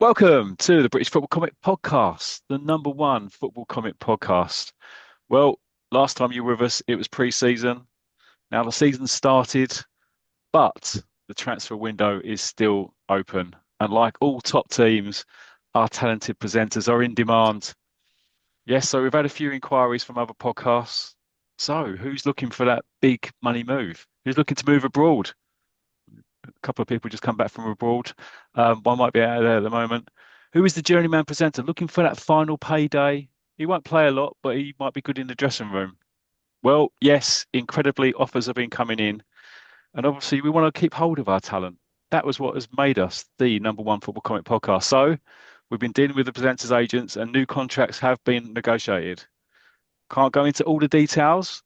Welcome to the British Football Comic Podcast, the number one football comic podcast. Well, last time you were with us, it was pre-season. Now the season started, but the transfer window is still open. And like all top teams, our talented presenters are in demand. Yes, so we've had a few inquiries from other podcasts. So who's looking for that big money move? Who's looking to move abroad? A couple of people just come back from abroad. One might be out there at the moment. Who is the journeyman presenter looking for that final payday? He won't play a lot, but he might be good in the dressing room. Well, yes, incredibly, offers have been coming in. And obviously, we want to keep hold of our talent. That was what has made us the number one football comic podcast. So we've been dealing with the presenters' agents, and new contracts have been negotiated. Can't go into all the details,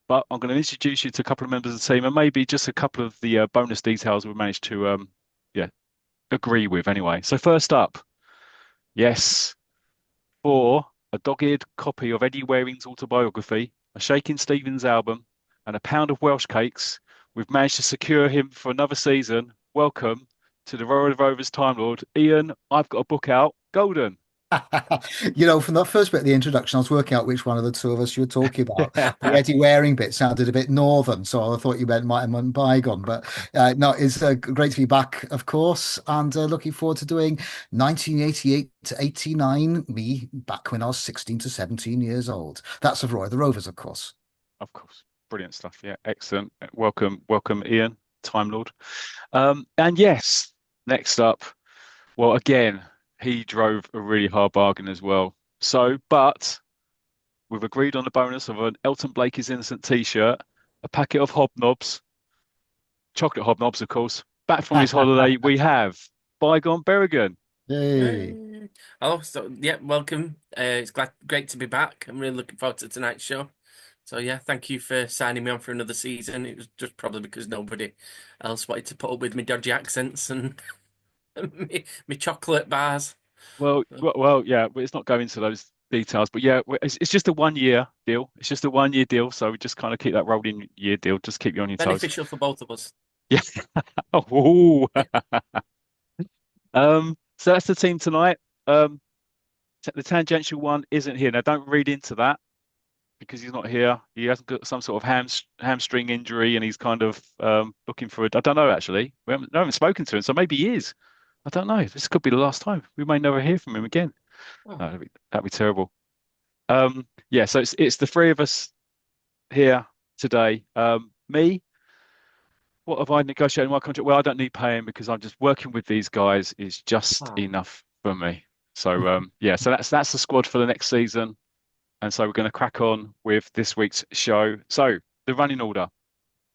but I'm going to introduce you to a couple of members of the team and maybe just a couple of the bonus details we managed to yeah, agree with anyway. So first up, yes, for a dogged copy of Eddie Waring's autobiography, a Shakin' Stevens album, and a pound of Welsh cakes, we've managed to secure him for another season. Welcome to the Roy of the Rovers Time Lord. Ian, I've got a book out, Golden. From that first bit of the introduction, I was working out which one of the two of us you were talking about. The Eddie Waring bit sounded a bit northern, so I thought you might have meant Bygone. But no, it's great to be back, of course, and looking forward to doing 1988 to 89, me back when I was 16 to 17 years old. That's of Roy of the Rovers, of course. Of course. Brilliant stuff. Yeah, excellent. Welcome, Ian, Time Lord. And yes, next up, well, again, he drove a really hard bargain as well. So, but we've agreed on the bonus of an Elton Blake is Innocent t-shirt, a packet of hobnobs, chocolate hobnobs, of course. Back from his holiday, we have Bygone Berrigan. Hey. Oh, so yeah, welcome. It's great to be back. I'm really looking forward to tonight's show. So yeah, thank you for signing me on for another season. It was just probably because nobody else wanted to put up with me dodgy accents and me chocolate bars. Yeah, it's not going into those details, but yeah, it's just a 1 year deal. It's just a 1 year deal, so we just kind of keep that rolling year deal, just keep you on your toes. Beneficial for both of us. Yeah. Oh, so that's the team tonight. Um, the tangential one isn't here. Now, don't read into that because he's not here. He hasn't got some sort of hamstring injury, and he's kind of looking for it. I don't know actually. I haven't spoken to him, so maybe he is. I don't know. This could be the last time. We may never hear from him again. Oh, No, that'd be terrible. Yeah. So it's the three of us here today. Me. What have I negotiated in my contract? Well, I don't need paying because I'm just working with these guys is just oh. enough for me. So yeah, so that's the squad for the next season. And so we're going to crack on with this week's show. So the running order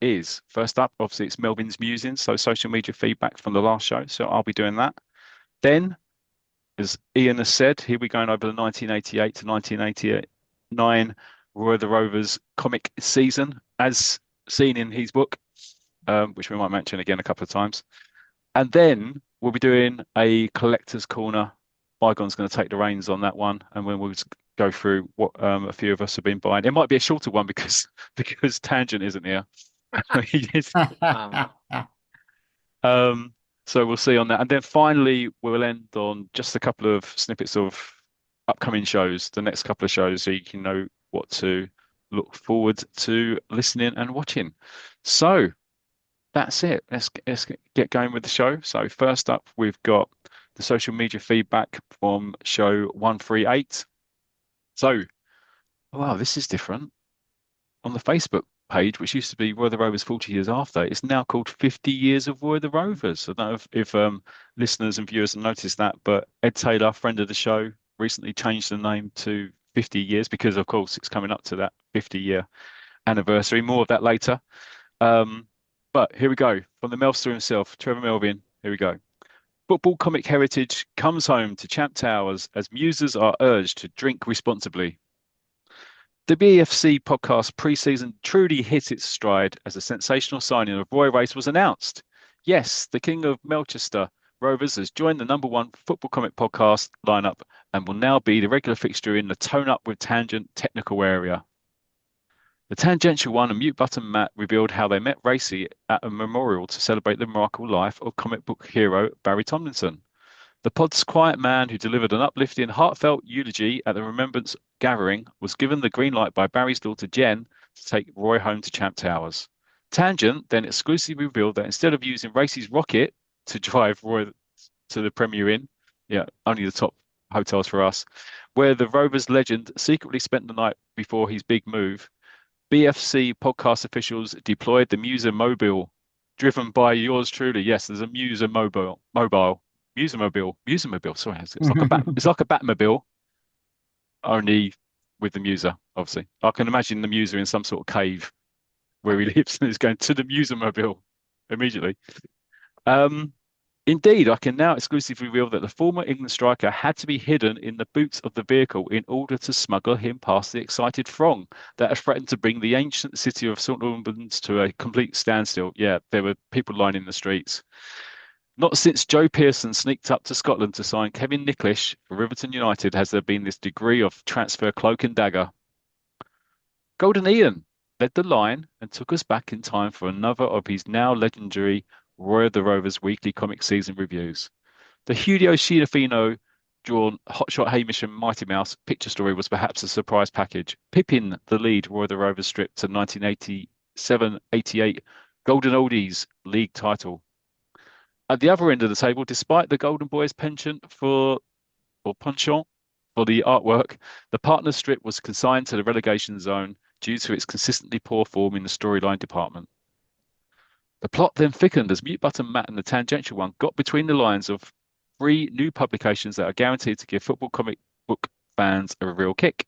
is first up, obviously it's Melvin's musings, so social media feedback from the last show. So I'll be doing that. Then, as Ian has said, here we're going over the 1988 to 1989 Roy of the Rovers comic season, as seen in his book, which we might mention again a couple of times. And then we'll be doing a collector's corner. Bygone's going to take the reins on that one, and then we'll just go through what a few of us have been buying. It might be a shorter one because because Tangent isn't here. Ah. Um, so we'll see on that. And then finally, we'll end on just a couple of snippets of upcoming shows, the next couple of shows, so you can know what to look forward to listening and watching. So that's it. Let's get going with the show. So first up, we've got the social media feedback from show 138. So, wow, this is different. On the Facebook page, which used to be Roy the Rovers 40 years after, it's now called 50 Years of Roy the Rovers. I don't know if listeners and viewers have noticed that, but Ed Taylor, friend of the show, recently changed the name to 50 years because, of course, it's coming up to that 50-year anniversary. More of that later. Um, but here we go. From the Melster himself, Trevor Melvin. Here we go. Football comic heritage comes home to Champ Towers as musers are urged to drink responsibly. The BFC podcast preseason truly hit its stride as a sensational signing of Roy Race was announced. Yes, the King of Melchester Rovers has joined the number one football comic podcast lineup and will now be the regular fixture in the Tone Up with Tangent technical area. The tangential one and mute button Matt revealed how they met Racy at a memorial to celebrate the remarkable life of comic book hero Barry Tomlinson. The pod's quiet man who delivered an uplifting, heartfelt eulogy at the Remembrance Gathering was given the green light by Barry's daughter Jen to take Roy home to Champ Towers. Tangent then exclusively revealed that instead of using Racy's rocket to drive Roy to the Premier Inn, yeah, only the top hotels for us, where the Rovers legend secretly spent the night before his big move, BFC podcast officials deployed the Muser mobile, driven by yours truly. Yes, there's a Muser Muser mobile. Sorry, it's like a Batmobile, only with the Muser. Obviously, I can imagine the Muser in some sort of cave where he lives and is going to the Muser mobile immediately. Um, Indeed, I can now exclusively reveal that the former England striker had to be hidden in the boots of the vehicle in order to smuggle him past the excited throng that had threatened to bring the ancient city of St Albans to a complete standstill. Yeah, there were people lining the streets. Not since Joe Pearson sneaked up to Scotland to sign Kevin Nicholish for Riverton United has there been this degree of transfer cloak and dagger. Golden Ian led the line and took us back in time for another of his now legendary Roy of the Rovers weekly comic season reviews. The Hideo Shinafino drawn Hotshot Hamish and Mighty Mouse picture story was perhaps a surprise package. Pippin, the lead Roy of the Rovers strip to 1987-88 Golden Oldies league title. At the other end of the table, despite the Golden Boys penchant or penchant for the artwork, the partner strip was consigned to the relegation zone due to its consistently poor form in the storyline department. The plot then thickened as Mute Button Matt and the Tangential One got between the lines of three new publications that are guaranteed to give football comic book fans a real kick.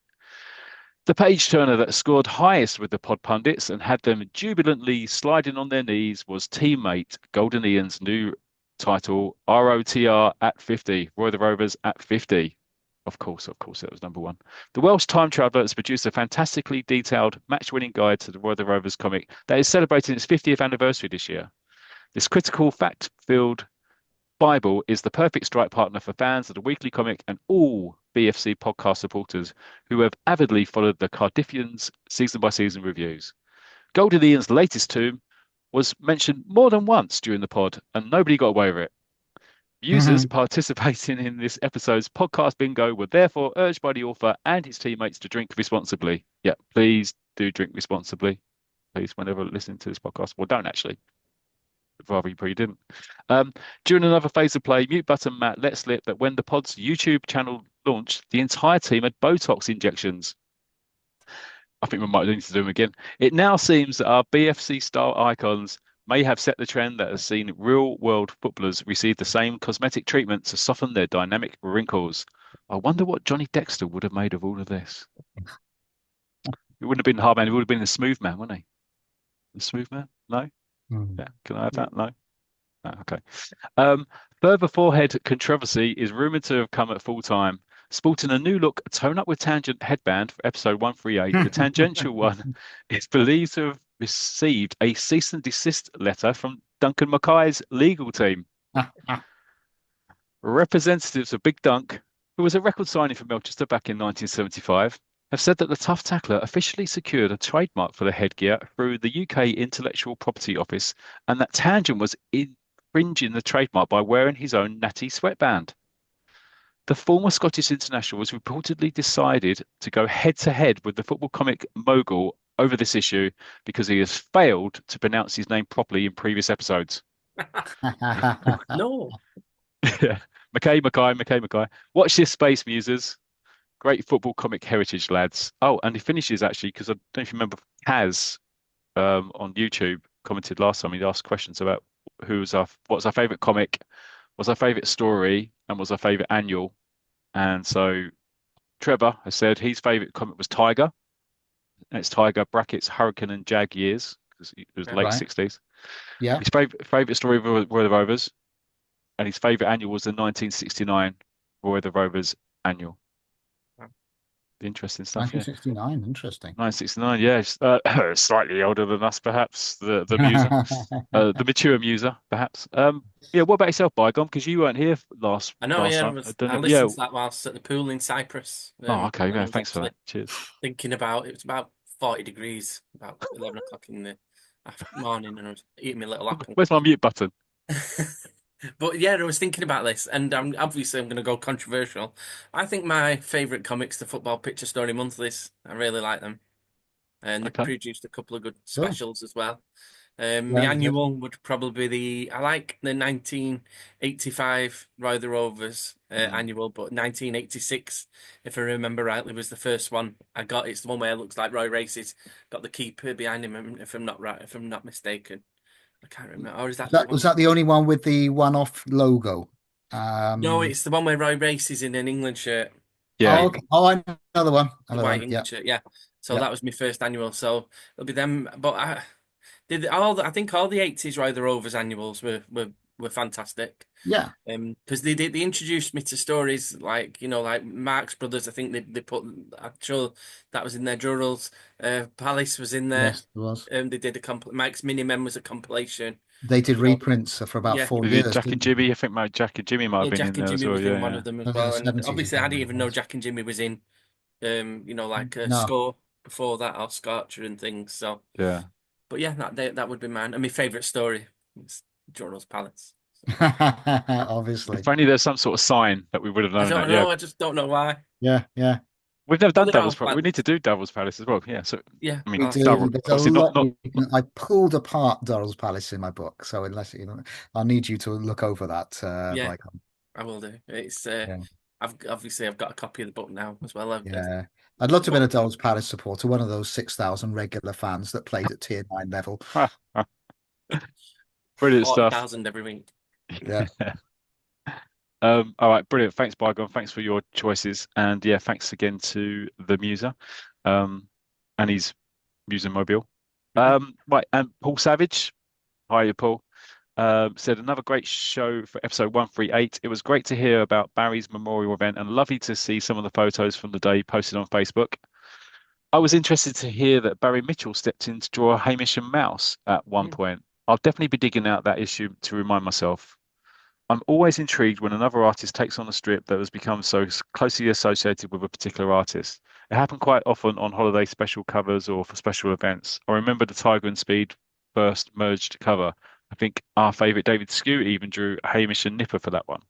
The page turner that scored highest with the pod pundits and had them jubilantly sliding on their knees was teammate Golden Ian's new title, ROTR at 50, Roy of the Rovers at 50. Of course, that was number one. The Welsh Time Traveller has produced a fantastically detailed match-winning guide to the Roy of the Rovers comic that is celebrating its 50th anniversary this year. This critical, fact-filled Bible is the perfect strike partner for fans of the weekly comic and all BFC podcast supporters who have avidly followed the Cardiffians' season-by-season reviews. Golden Ian's latest tomb was mentioned more than once during the pod, and nobody got away with it. Users participating in this episode's podcast bingo were therefore urged by the author and his teammates to drink responsibly. Yeah, please do drink responsibly. Please, whenever listening to this podcast. Well, don't actually. Rather you probably didn't. During another phase of play, Mute Button Matt let slip that when the pod's YouTube channel launched, the entire team had Botox injections. I think we might need to do them again. It now seems that our BFC style icons may have set the trend that has seen real world footballers receive the same cosmetic treatment to soften their dynamic wrinkles. I wonder what Johnny Dexter would have made of all of this. It wouldn't have been the hard man, it would have been the smooth man, wouldn't he? The smooth man? No? Yeah, can I have that? No? No, okay. Further forehead controversy is rumoured to have come at full time. Sporting a new look tone up with tangent headband for episode 138, the tangential one is believed to have received a cease and desist letter from Duncan Mackay's legal team. Representatives of Big Dunk, who was a record signing for Melchester back in 1975, have said that the tough tackler officially secured a trademark for the headgear through the UK Intellectual Property Office, and that Tangent was infringing the trademark by wearing his own natty sweatband. The former Scottish international was reportedly decided to go head-to-head with the football comic mogul over this issue because he has failed to pronounce his name properly in previous episodes. No. Mackay. Watch this space, musers. Great football comic heritage, lads. Oh, and he finishes actually, because I don't know if you remember Kaz on YouTube commented last time. He asked questions about what's our favourite comic, what's our favourite story, and what's our favourite annual. And so Trevor has said his favourite comic was Tiger. And it's Tiger brackets Hurricane and Jag years, because it was late 60s. Yeah. His favourite story was Roy of the Rovers. And his favourite annual was the 1969 Roy of the Rovers annual. Interesting stuff. 1969, yeah. Interesting. 1969, yeah. Slightly older than us, perhaps. The muser, the mature muser, perhaps. Yeah. What about yourself, Bygone? Because you weren't here last. I know. Last Yeah, time. I listened to that whilst at the pool in Cyprus. Oh, okay. Yeah, thanks for that. Cheers. Thinking about it was about 40 degrees, about 11 o'clock in the morning, and I was eating my little apple. Where's my mute button? But yeah, I was thinking about this, and I'm going to go controversial. I think my favourite comics, the Football Picture Story Monthlies. I really like them, and they've Okay. produced a couple of good Cool. specials as well. My Yeah, yeah, annual would probably be I like the 1985 Roy of The Rovers Mm. annual, but 1986, if I remember rightly, was the first one I got. It's the one where it looks like Roy races, got the keeper behind him, if I'm not right, if I'm not mistaken. I can't remember. Or is that the Was one? that the only one with the one-off logo? No, Um, it's the one where Roy races in an England shirt, Yeah. oh, like okay. Oh, another one. the Another white one. Yeah, England shirt. Yeah. So yeah, that was my first annual. So it'll be them. But I think all the 80s Roy of The Rovers annuals were fantastic. yeah. Because they introduced me to stories like like Marx Brothers. I think they put. I'm sure that was in their journals. Palace was in there. Yes, it was. They did a Mike's Mini Men was a compilation. They did You know, reprints for about yeah, 4 years, Jack and didn't Jimmy, I think Jack and Jimmy might have yeah. been in Jack and there as Jimmy well. was Yeah, in one yeah. of them as they? In the well, and 70s, I obviously think I didn't it even know was. Jack and Jimmy was in. Like a No. score before that or Scorcher and things. So, Yeah. but yeah, that would be mine. And my favorite story is Jordan's Palace. So, Obviously. If only there's some sort of sign that we would have I known don't that. Yeah. know. I just don't know why. Yeah, yeah. We've never But done they're all Devil's Palace. We fun. need to do Devil's Palace as well. Yeah. So, Yeah, I mean, We I'll have to do. do Durrell, There's a obviously not, lot. not, not, I pulled apart Durrell's Palace in my book, so unless I'll need you to look over that, Yeah, Bygone. I will do. It's Yeah, I've got a copy of the book now as well. yeah. I'd love to have been But a Durrell's Palace supporter, one of those 6,000 regular fans that played at Tier 9 level. brilliant stuff. 40,000 every week. Yeah. All right, brilliant. Thanks, Bygone. Thanks for your choices. And yeah, thanks again to the Muser, um, and his Muser Mobile. Right, and Paul Savage. Hi, Paul. Said another great show for episode 138. It was great to hear about Barry's memorial event and lovely to see some of the photos from the day posted on Facebook. I was interested to hear that Barry Mitchell stepped in to draw Hamish and Mouse at one Mm. point. I'll definitely be digging out that issue to remind myself. I'm always intrigued when another artist takes on a strip that has become so closely associated with a particular artist. It happened quite often on holiday special covers or for special events. I remember the Tiger and Speed first merged cover. I think our favourite David Skew even drew Hamish and Nipper for that one.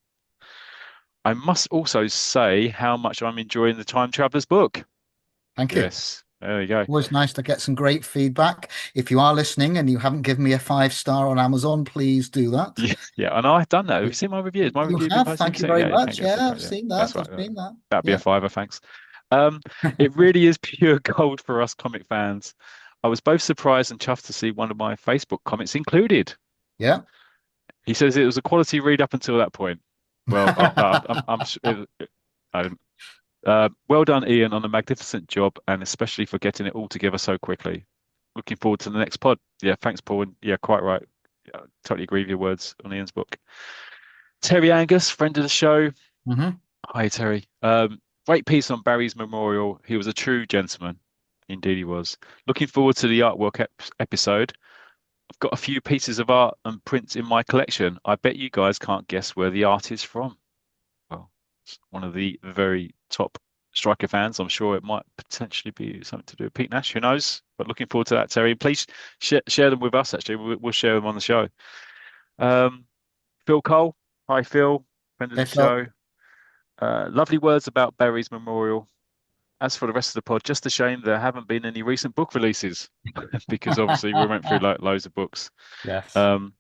I must also say how much I'm enjoying the Time Traveler's book. Thank you. Yes, there you go. Always nice to get some great feedback. If you are listening and you haven't given me a 5 star on Amazon, please do that. Yeah, yeah, and I've done that. Have you seen my reviews? My You review been have. posted. Thank you Recently? very Yeah, you can much. get Yeah, feedback. I've Yeah, seen that. that's I've right. seen that. That'd be a Yeah. fiver, thanks. Um, it really is pure gold for us comic fans. I was both surprised and chuffed to see one of my Facebook comments included. Yeah. He says it was a quality read up until that point. Well, well done, Ian, on a magnificent job, and especially for getting it all together so quickly. Looking forward to the next pod. Yeah, thanks, Paul. And yeah, quite right. Yeah, totally agree with your words on Ian's book. Terry Angus, friend of the show. Hmm. Hi, Terry. Great piece on Barry's memorial. He was a true gentleman. Indeed, he was. Looking forward to the artwork episode. I've got a few pieces of art and prints in my collection. I bet you guys can't guess where the art is from. Well, it's one of the very top striker fans. I'm sure it might potentially be something to do with Pete Nash. Who knows? But looking forward to that, Terry. Please share them with us. Actually, we'll share them on the show. Um, Phil Cole. Hi, Phil. Friend of the Hey, Phil. show. Lovely words about Barry's memorial. As for the rest of the pod, just a shame there haven't been any recent book releases because obviously we went through like loads of books. Yes. Um,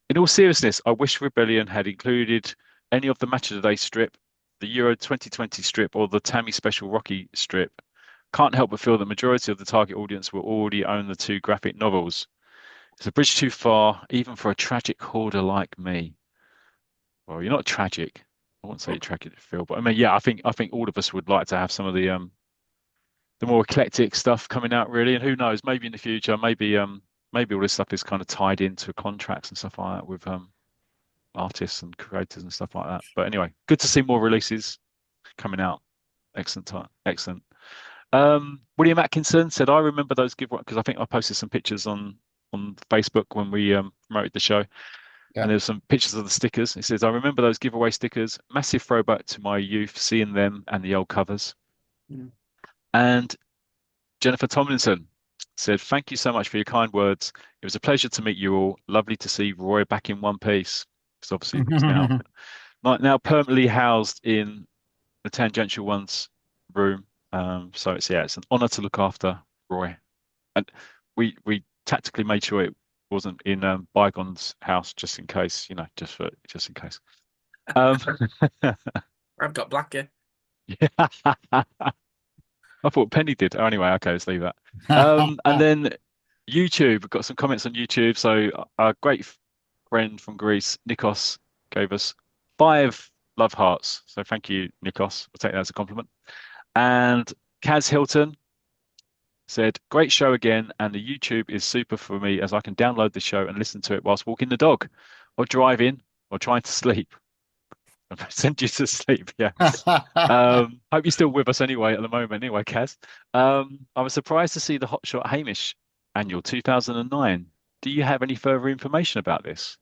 in all seriousness, I wish Rebellion had included any of the Match of the Day strip, the Euro 2020 strip, or the Tammy Special Rocky strip. Can't help but feel the majority of the target audience will already own the two graphic novels. It's a bridge too far, even for a tragic hoarder like me. Well, you're not tragic. I wouldn't say you're tragic, Phil, but I mean, yeah, I think all of us would like to have some of the more eclectic stuff coming out really. And who knows, maybe in the future, maybe all this stuff is kind of tied into contracts and stuff like that with artists and creators and stuff like that. But anyway, good to see more releases coming out. Excellent time. Excellent. William Atkinson said, I remember those giveaway because I think I posted some pictures on Facebook when we promoted the show. Yeah. And there's some pictures of the stickers. He says, I remember those giveaway stickers. Massive throwback to my youth, seeing them and the old covers. Mm. And Jennifer Tomlinson said, thank you so much for your kind words. It was a pleasure to meet you all. Lovely to see Roy back in one piece. because obviously he's now permanently housed in the tangential ones room. So it's an honor to look after Roy, and we tactically made sure it wasn't in Bygone's house just in case, just in case. Um, I've got blacker. yeah. I thought Penny did. Oh, anyway, okay, let's leave that. And then YouTube, we've got some comments on YouTube. So our great friend from Greece, Nikos, gave us 5 love hearts. So thank you, Nikos. We'll take that as a compliment. And Kaz Hilton said, great show again, and the YouTube is super for me as I can download the show and listen to it whilst walking the dog or driving or trying to sleep. Send you to sleep, yeah. Hope you're still with us anyway at the moment. Anyway, Kaz. I was surprised to see the Hotshot Hamish annual 2009. Do you have any further information about this?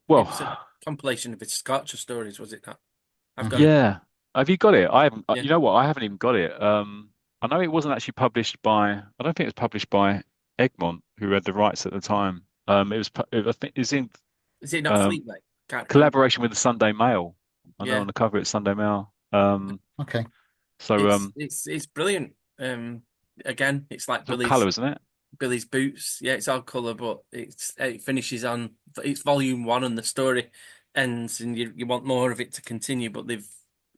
It was a Well, compilation of his Scorcher stories, was it not? I've got it. yeah. Have you got it? I haven't. Yeah. You know what? I haven't even got it. I know it wasn't actually published by. I don't think it was published by Egmont, who had the rights at the time. I think it's in Is it not um, Fleetway? Can't remember. collaboration with the Sunday Mail. I know Yeah. on the cover it's Sunday Mail. Okay. So It's brilliant. Again, it's like it's all colour, isn't it? Billy's boots. Yeah, it's all colour, but it finishes on it's volume 1 and the story ends, and you want more of it to continue. But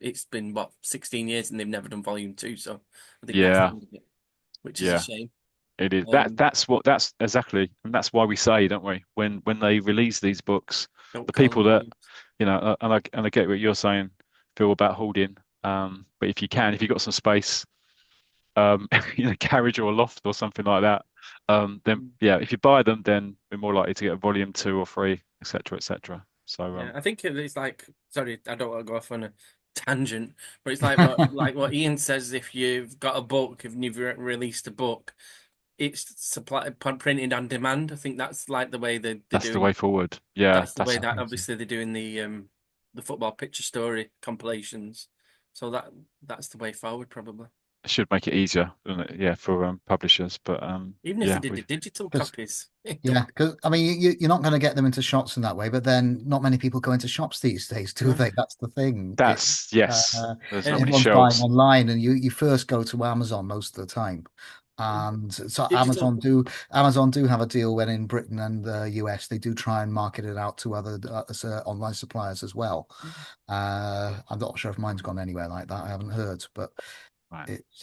it's been what 16 years and they've never done volume 2, so I think that's the Yeah, end of it, which is a yeah. shame. It is. Um, That's exactly, and that's why we say, don't we? When they release these books, don't the call people them that, volumes. and I get what you're saying, Phil, about holding. But if you can, if you've got some space, in a carriage or a loft or something like that, then yeah, if you buy them, then we're more likely to get a volume 2 or 3, etc., etc. So Yeah, I think it's like, sorry, I don't want to go off on a tangent, but it's like what Ian says. If you've got a book, if you've released a book, it's supplied printed on demand. I think that's like the way they're that's the doing. way forward. Yeah, That's the way that's that obviously they're doing the football picture story compilations. So that's the way forward probably. it should make it easier, doesn't it? Yeah, for publishers. But Even if they yeah, did the we digital 'Cause- copies, it yeah, don't. because I mean, you're not going to get them into shops in that way. But then, not many people go into shops these days, do No. they? That's the thing. that's yes. There's not many And Everyone's buying shelves. online, and you first go to Amazon most of the time. And so digital. Amazon do have a deal when in Britain and the US they do try and market it out to other online suppliers as well. I'm not sure if mine's gone anywhere like that. I haven't heard, but Right. it's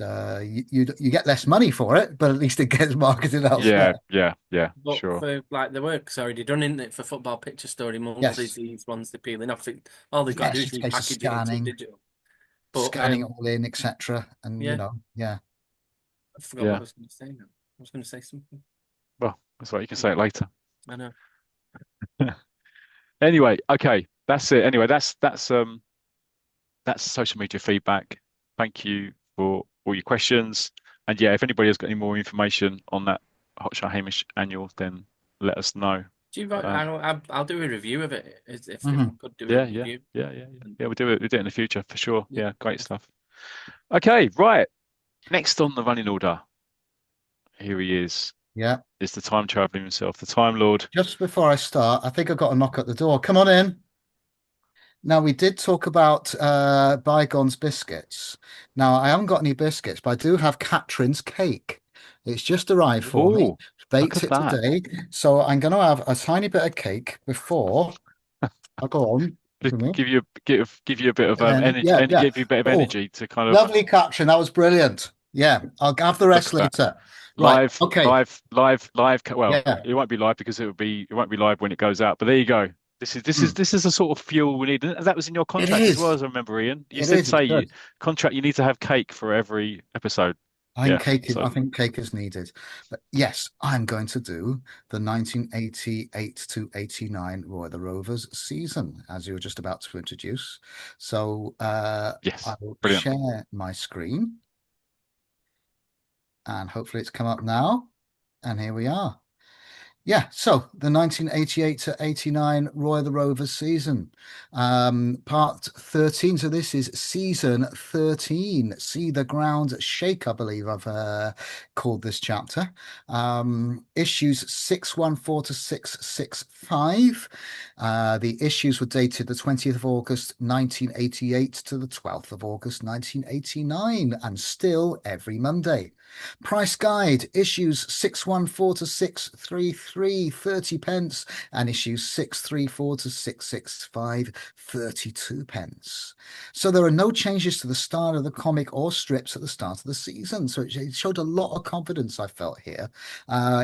you get less money for it, but at least it gets marketed Yeah, elsewhere. yeah, But sure. for like the work's already done in it for football picture story monthlies, Yes, these ones they're peeling off. All they've got to do yes, is it's a case of repackage it into a digital. But scanning it all in, etc. And yeah, yeah. I forgot what I Yeah. was going to say now. I was going to say something. Well, that's right. You can say it later. I know. Anyway, okay, that's it. Anyway, that's social media feedback. Thank you for all your questions. And yeah, if anybody has got any more information on that Hotshot Hamish annual, then let us know. Do you? Um, I'll do a review of it if I Mhm. could do a yeah, yeah, review. yeah, yeah, yeah. Yeah, we'll do it. We'll do it in the future for sure. Yeah. Yeah, great stuff. Okay, right. Next on the running order, here he is. Yeah. Is the time traveling himself, the Time Lord. Just before I start, I think I've got a knock at the door. Come on in. Now, we did talk about Bygone's biscuits. Now, I haven't got any biscuits, but I do have Catherine's cake. It's just arrived for me. Oh, look Baked at it that. today. So I'm going to have a tiny bit of cake before I go on. Just For me. give you a bit of And energy, yeah, and yeah. give you a bit of Oh, energy to kind of lovely caption. That was brilliant. Yeah, I'll have the look rest at that. later. Right. Live, Okay. live, live, live. Well, Yeah. it won't be live because it won't be live when it goes out. But there you go. This is the sort of fuel we need. And that was in your It contract as well, is. as I remember, Ian. You It said is. It's say good. you need to have cake for every episode. Yeah. I So think cake is needed. But yes, I'm going to do the 1988 to 89 Roy of the Rovers season, as you were just about to introduce. So I yes, will brilliant. share my screen and hopefully it's come up now. And here we are. Yeah, so the 1988 to 89 Roy of the Rovers season. Part 13. So this is season 13. See the ground shake, I believe I've called this chapter. Issues 614 to 665. The issues were dated the 20th of August 1988 to the 12th of August 1989, and still every Monday. Price guide, issues 614 to 633, 30 pence, and issues 634 to 665, 32 pence. So there are no changes to the start of the comic or strips at the start of the season. So it showed a lot of confidence, I felt here,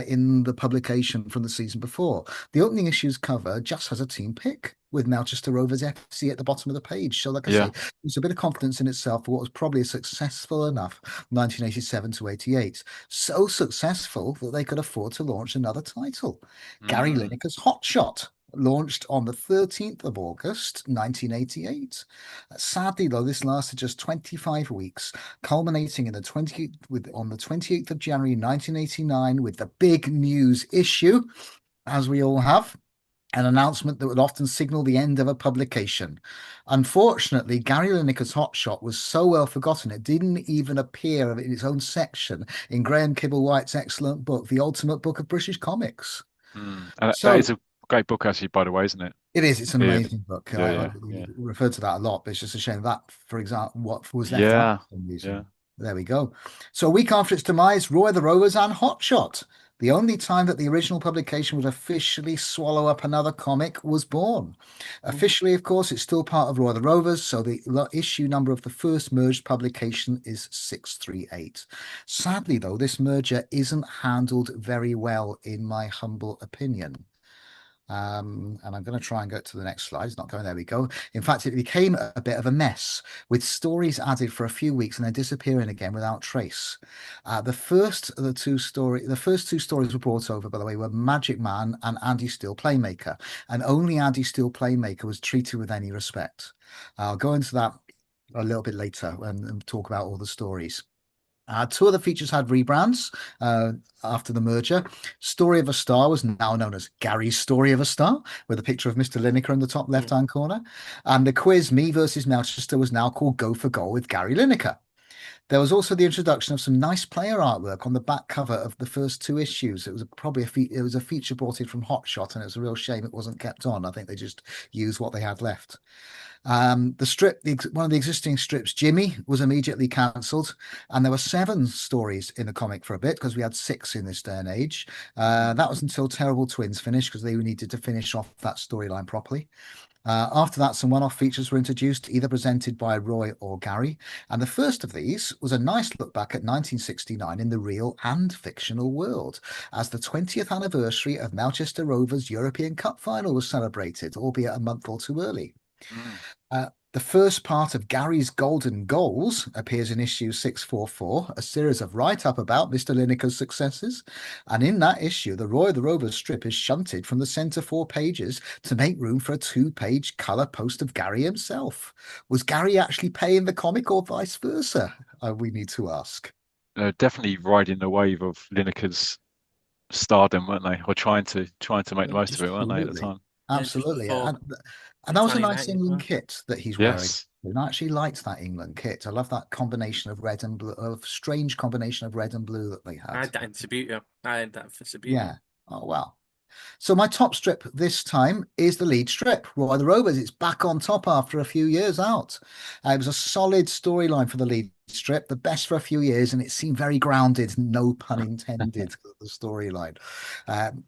in the publication from the season before. The opening issues cover just has a team pick with Manchester Rovers FC at the bottom of the page. So, like I say, Yeah. there's a bit of confidence in itself for what was probably a successful enough 1987 to 88. So successful that they could afford to launch another title. Gary Mm. Lineker's Hot Shot launched on the 13th of August 1988. Sadly, though, this lasted just 25 weeks, culminating in the 28th of January 1989 with the big news issue, as we all have, an announcement that would often signal the end of a publication. Unfortunately, Gary Lineker's Hotshot was so well forgotten it didn't even appear in its own section in Graham Kibble-White's excellent book, The Ultimate Book of British Comics. Mm. And that So is a great book, actually, by the way, isn't it? it is. It's an Yeah. amazing book. Yeah. I Yeah. Yeah. refer to that a lot, but it's just a shame that, for example, what was left out Yeah. for some Yeah. reason. There we go. So a week after its demise, Roy of the Rovers and Hotshot, the only time that the original publication would officially swallow up another comic, was born. Officially, of course, it's still part of Roy of the Rovers, so the issue number of the first merged publication is 638. Sadly, though, this merger isn't handled very well, in my humble opinion. And I'm going to try and go to the next slide. It's not going. There we go. In fact, it became a bit of a mess with stories added for a few weeks and then disappearing again without trace. The first two stories were brought over, by the way, were Magic Man and Andy Steele Playmaker, and only Andy Steele Playmaker was treated with any respect. I'll go into that a little bit later and talk about all the stories. Two of the features had rebrands after the merger. Story of a Star was now known as Gary's Story of a Star, with a picture of Mr. Lineker in the top left-hand corner. And the quiz, Me versus Melchester, was now called Go for Goal with Gary Lineker. There was also the introduction of some nice player artwork on the back cover of the first two issues. It was probably it was a feature brought in from Hotshot, and it was a real shame it wasn't kept on. I think they just used what they had left. The strip, one of the existing strips, Jimmy, was immediately cancelled, and there were 7 stories in the comic for a bit because we had 6 in this day and age. That was until Terrible Twins finished because they needed to finish off that storyline properly. After that, some one-off features were introduced, either presented by Roy or Gary. And the first of these was a nice look back at 1969 in the real and fictional world, as the 20th anniversary of Manchester Rovers' European Cup final was celebrated, albeit a month or two early. Mm. The first part of Gary's Golden Goals appears in issue 644, a series of write-up about Mr. Lineker's successes. And in that issue, the Roy of the Rovers strip is shunted from the centre 4 pages to make room for a 2-page colour post of Gary himself. Was Gary actually paying the comic or vice versa? We need to ask. Definitely riding the wave of Lineker's stardom, weren't they? Or trying to make the most of it, weren't they, at the Absolutely. time? Just Absolutely. before And that was a nice 29 as England well. kit that he's wearing. Yes. And I actually liked that England kit. I love that combination of red and blue, of strange combination of red and blue that they I had. had that in Subbuteo. I had that for Subbuteo. Yeah. Oh, wow. So my top strip this time is the lead strip, Roy of the Rovers. It's back on top after a few years out. It was a solid storyline for the lead strip, the best for a few years, and it seemed very grounded, no pun intended, the storyline.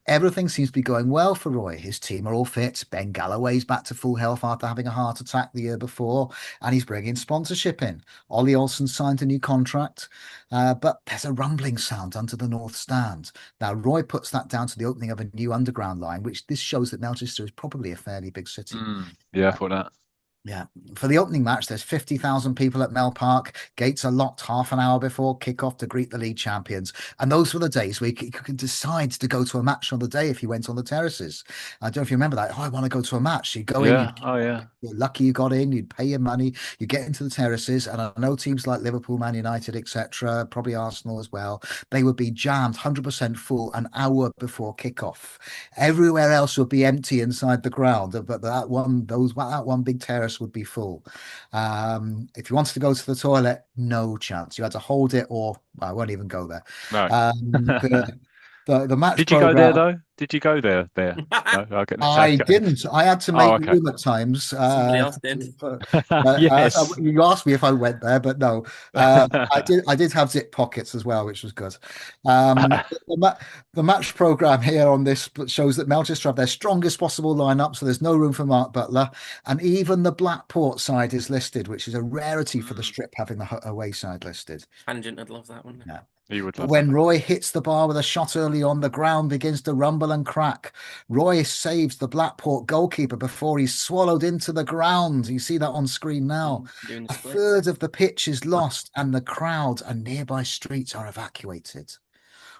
Everything seems to be going well for Roy. His team are all fit. Ben Galloway's back to full health after having a heart attack the year before, and he's bringing sponsorship in. Ollie Olsen signed a new contract, but there's a rumbling sound under the North Stand. Now, Roy puts that down to the opening of a new underground line, which this shows that Manchester is probably a fairly big city. Yeah, I thought that. Yeah. For the opening match, there's 50,000 people at Mel Park. Gates are locked half an hour before kickoff to greet the league champions. And those were the days where you could decide to go to a match on the day if you went on the terraces. I don't know if you remember that. Oh, I want to go to a match. You go in, Yeah. Oh, yeah. you're lucky you got in, you'd pay your money, you get into the terraces. And I know teams like Liverpool, Man United, etc., probably Arsenal as well, they would be jammed 100% full an hour before kickoff. Everywhere else would be empty inside the ground, but that one big terrace would be full. If you wanted to go to the toilet, no chance. You had to hold it, or well, I won't even go there. No. Um, the, the match Did you go there program. though? Did you go there? There? No. Okay. I didn't. I had to Oh, make okay. room at times. Somebody else did. Yes. You asked me if I went there, but no. I did. I did have zip pockets as well, which was good. The match program here on this shows that Manchester have their strongest possible lineup, so there's no room for Mark Butler, and even the Blackport side is listed, which is a rarity for the strip having the away side listed. Tangent, I'd love that one. Yeah. You would But love that. when Roy hits the bar with a shot early on, the ground begins to rumble and crack. Roy saves the Blackport goalkeeper before he's swallowed into the ground. You see that on screen now. Doing the A splits. third of the pitch is lost, and the crowd and nearby streets are evacuated.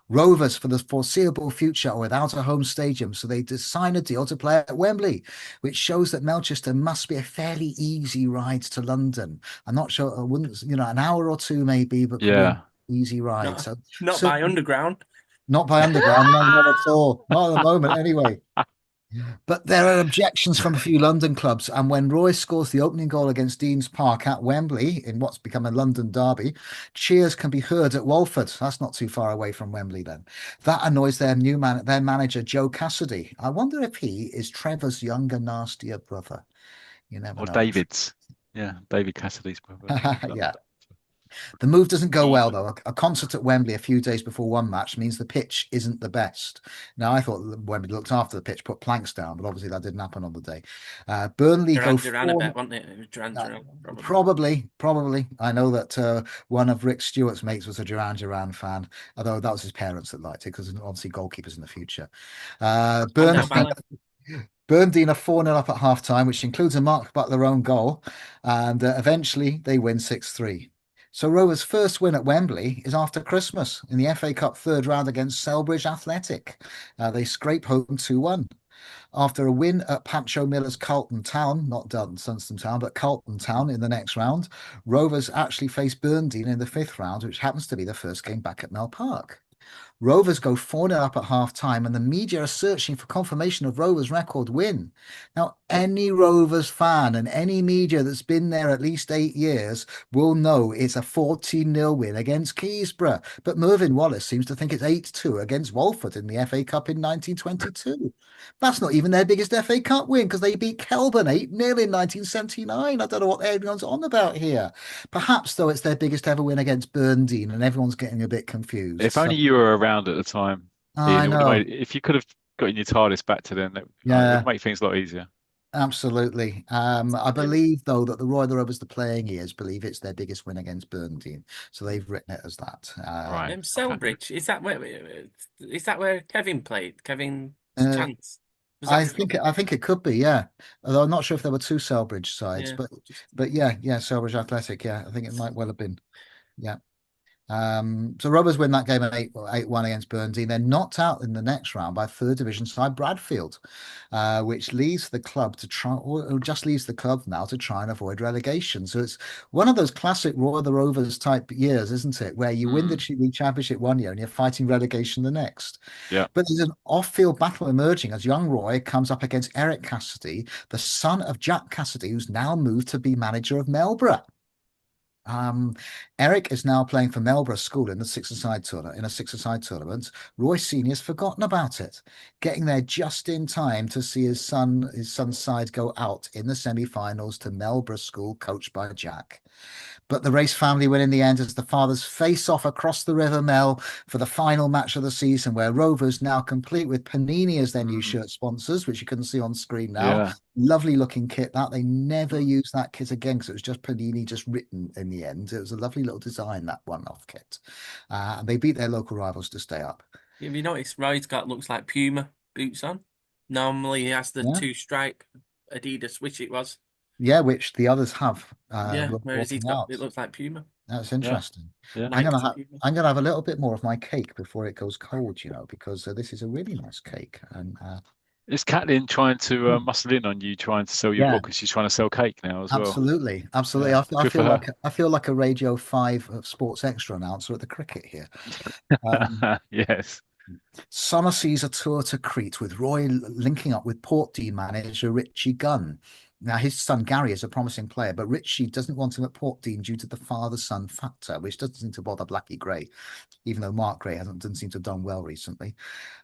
Rovers, for the foreseeable future, are without a home stadium, so they sign a deal to play at Wembley, which shows that Melchester must be a fairly easy ride to London. I'm not sure, I wouldn't, an hour or two maybe, but probably an Yeah. easy ride. Not, So not by certainly underground. not by underground, no, not at all. Not at the moment, anyway. But there are objections from a few London clubs, and when Roy scores the opening goal against Dean's Park at Wembley in what's become a London derby, cheers can be heard at Walford. That's not too far away from Wembley then. That annoys their manager Joe Cassidy. I wonder if he is Trevor's younger, nastier brother. You never Or know. David's. Yeah. David Cassidy's brother. Yeah. The move doesn't go well, though. A concert at Wembley a few days before one match means the pitch isn't the best. Now, I thought Wembley looked after the pitch, put planks down, but obviously that didn't happen on the day. Burnley go Duran Duran, I four. bet, wasn't it? It was Duran uh, Duran, probably. Probably. I know that one of Rick Stewart's mates was a Duran Duran fan, although that was his parents that liked it because obviously goalkeepers in the future. Calm down, Burnley, Bally. Burnley are 4-0 up at half time, which includes a Mark Butler own goal, and eventually they win 6-3. So Rovers' first win at Wembley is after Christmas in the FA Cup third round against Selbridge Athletic. They scrape home 2-1. After a win at Pancho Miller's Carlton Town, not Dunstan Town, but Carlton Town in the next round, Rovers actually face Burnley in the fifth round, which happens to be the first game back at Mel Park. Rovers go 4-0 up at half time, and the media are searching for confirmation of Rovers' record win. Now, any Rovers fan and any media that's been there at least 8 years will know it's a 14-0 win against Keysborough. But Mervyn Wallace seems to think it's 8-2 against Walford in the FA Cup in 1922. That's not even their biggest FA Cup win because they beat Kelburn 8-0 in 1979. I don't know what everyone's on about here. Perhaps, though, it's their biggest ever win against Burnley, and everyone's getting a bit confused. If So, only you were around at the time, Ian, I it would have know. made, if you could have gotten your TARDIS back to then, it would Yeah, make things a lot easier. absolutely. I believe, though, that the Roy of the Rovers, the playing years, believe it's their biggest win against Burnley. So they've written it as that. Right. Okay. Selbridge, is that where Kevin played? Kevin's Uh, chance. Was that I think it could be, yeah. Although I'm not sure if there were two Selbridge sides, yeah, just but yeah, Selbridge Athletic, yeah. I think it might well have been. Yeah. So Rovers win that game at 8-1 against Burnley. They're knocked out in the next round by third division side Bradfield, which leaves the club to try, or just leaves the club now to try and avoid relegation. So it's one of those classic Roy of the Rovers type years, isn't it? Where you win the Mm, league championship one year and you're fighting relegation the next. yeah. But there's an off-field battle emerging as young Roy comes up against Eric Cassidy, the son of Jack Cassidy, who's now moved to be manager of Melbourne. Um, Eric is now playing for Melbourne School in the six-a-side tournament. In a six-a-side tournament, Roy Senior's forgotten about it, getting there just in time to see his son's side go out in the semi-finals to Melbourne School, coached by Jack. But the race family win in the end as the fathers face off across the River Mel for the final match of the season, where Rovers, now complete with Panini as their new Mm, shirt sponsors, which you can see on screen now. yeah. Lovely looking kit that they never used that kit again because it was just Panini just written in the end. It was a lovely little design, that one-off kit. And they beat their local rivals to stay up. Have you noticed Roy's got looks like Puma boots on? Normally he has the Yeah. two stripe Adidas, which it was. Yeah, which the others have Yeah, whereas he's walking got it out. looks like Puma, That's Yeah, interesting. yeah. Nike's Puma. I'm gonna have a little bit more of my cake before it goes cold, because this is a really nice cake. And Is Catelyn trying to muscle in on you, trying to sell your yeah, book, because she's trying to sell cake now as well? absolutely, absolutely. Yeah, good for her. I feel like a Radio 5 Sports Extra announcer at the cricket here. Um, Yes, Summer sees a tour to Crete with Roy linking up with Portdean manager Richie Gunn. Now, his son Gary is a promising player, but Richie doesn't want him at Portdean due to the father-son factor, which doesn't seem to bother Blackie Gray, even though Mark Gray doesn't seem to have done well recently.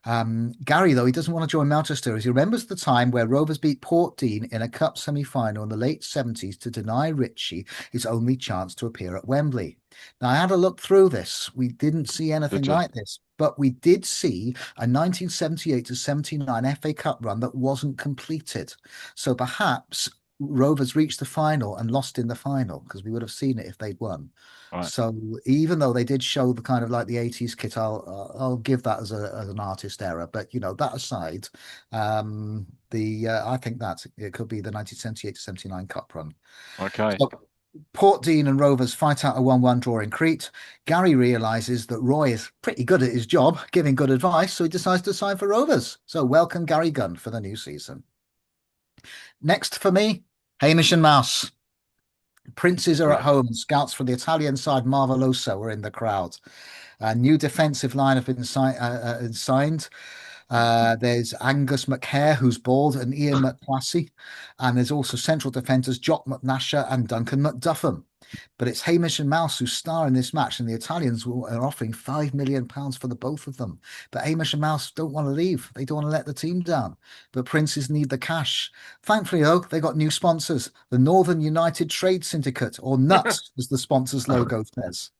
Gary, though, he doesn't want to join Manchester as he remembers the time where Rovers beat Portdean in a cup semi-final in the late 70s to deny Ritchie his only chance to appear at Wembley. Now, I had a look through this. We didn't see anything did you? like this, but we did see a 1978 to 79 FA Cup run that wasn't completed. So perhaps Rovers reached the final and lost in the final because we would have seen it if they'd won. Right. So even though they did show the kind of like the 80s kit, I'll give that as an artist error. But that aside, the I think that it could be the 1978 to 79 Cup run. Okay. So Portdean and Rovers fight out a 1-1 draw in Crete. Gary realizes that Roy is pretty good at his job, giving good advice, so he decides to sign for Rovers. So welcome Gary Gunn for the new season. Next for me, Hamish and Mouse. Princes are at Right. home and scouts from the Italian side Marveloso are in the crowd. A new defensive line have been signed. There's Angus McHare, who's bald, and Ian McClassy. And there's also central defenders Jock McNasher and Duncan McDuffin. But it's Hamish and Mouse who star in this match, and the Italians are offering £5 million for the both of them. But Hamish and Mouse don't want to leave. They don't want to let the team down. But Princes need the cash. Thankfully, though, they got new sponsors, the Northern United Trade Syndicate, or NUT, as the sponsor's logo says.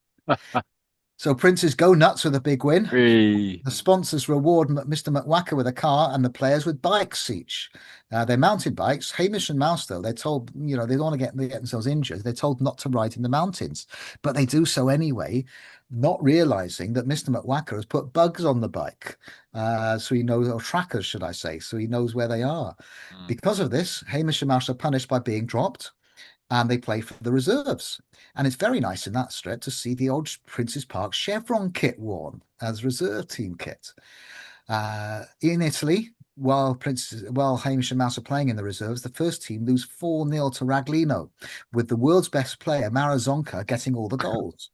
So Princes go nuts with a big win. Hey. The sponsors reward Mr. McWhacker with a car and the players with bikes each. They're mountain bikes. Hamish and Mouse, though, they're told, they don't want to get themselves injured. They're told not to ride in the mountains, but they do so anyway, not realizing that Mr. McWhacker has put bugs on the bike. So he knows, or trackers, should I say, so he knows where they are. Mm. Because of this, Hamish and Mouse are punished by being dropped and they play for the reserves. And it's very nice in that strip to see the old Prince's Park chevron kit worn as reserve team kit. In Italy, while Hamish and Mouse are playing in the reserves, the first team lose 4-0 to Raglino, with the world's best player, Marazonka, getting all the goals.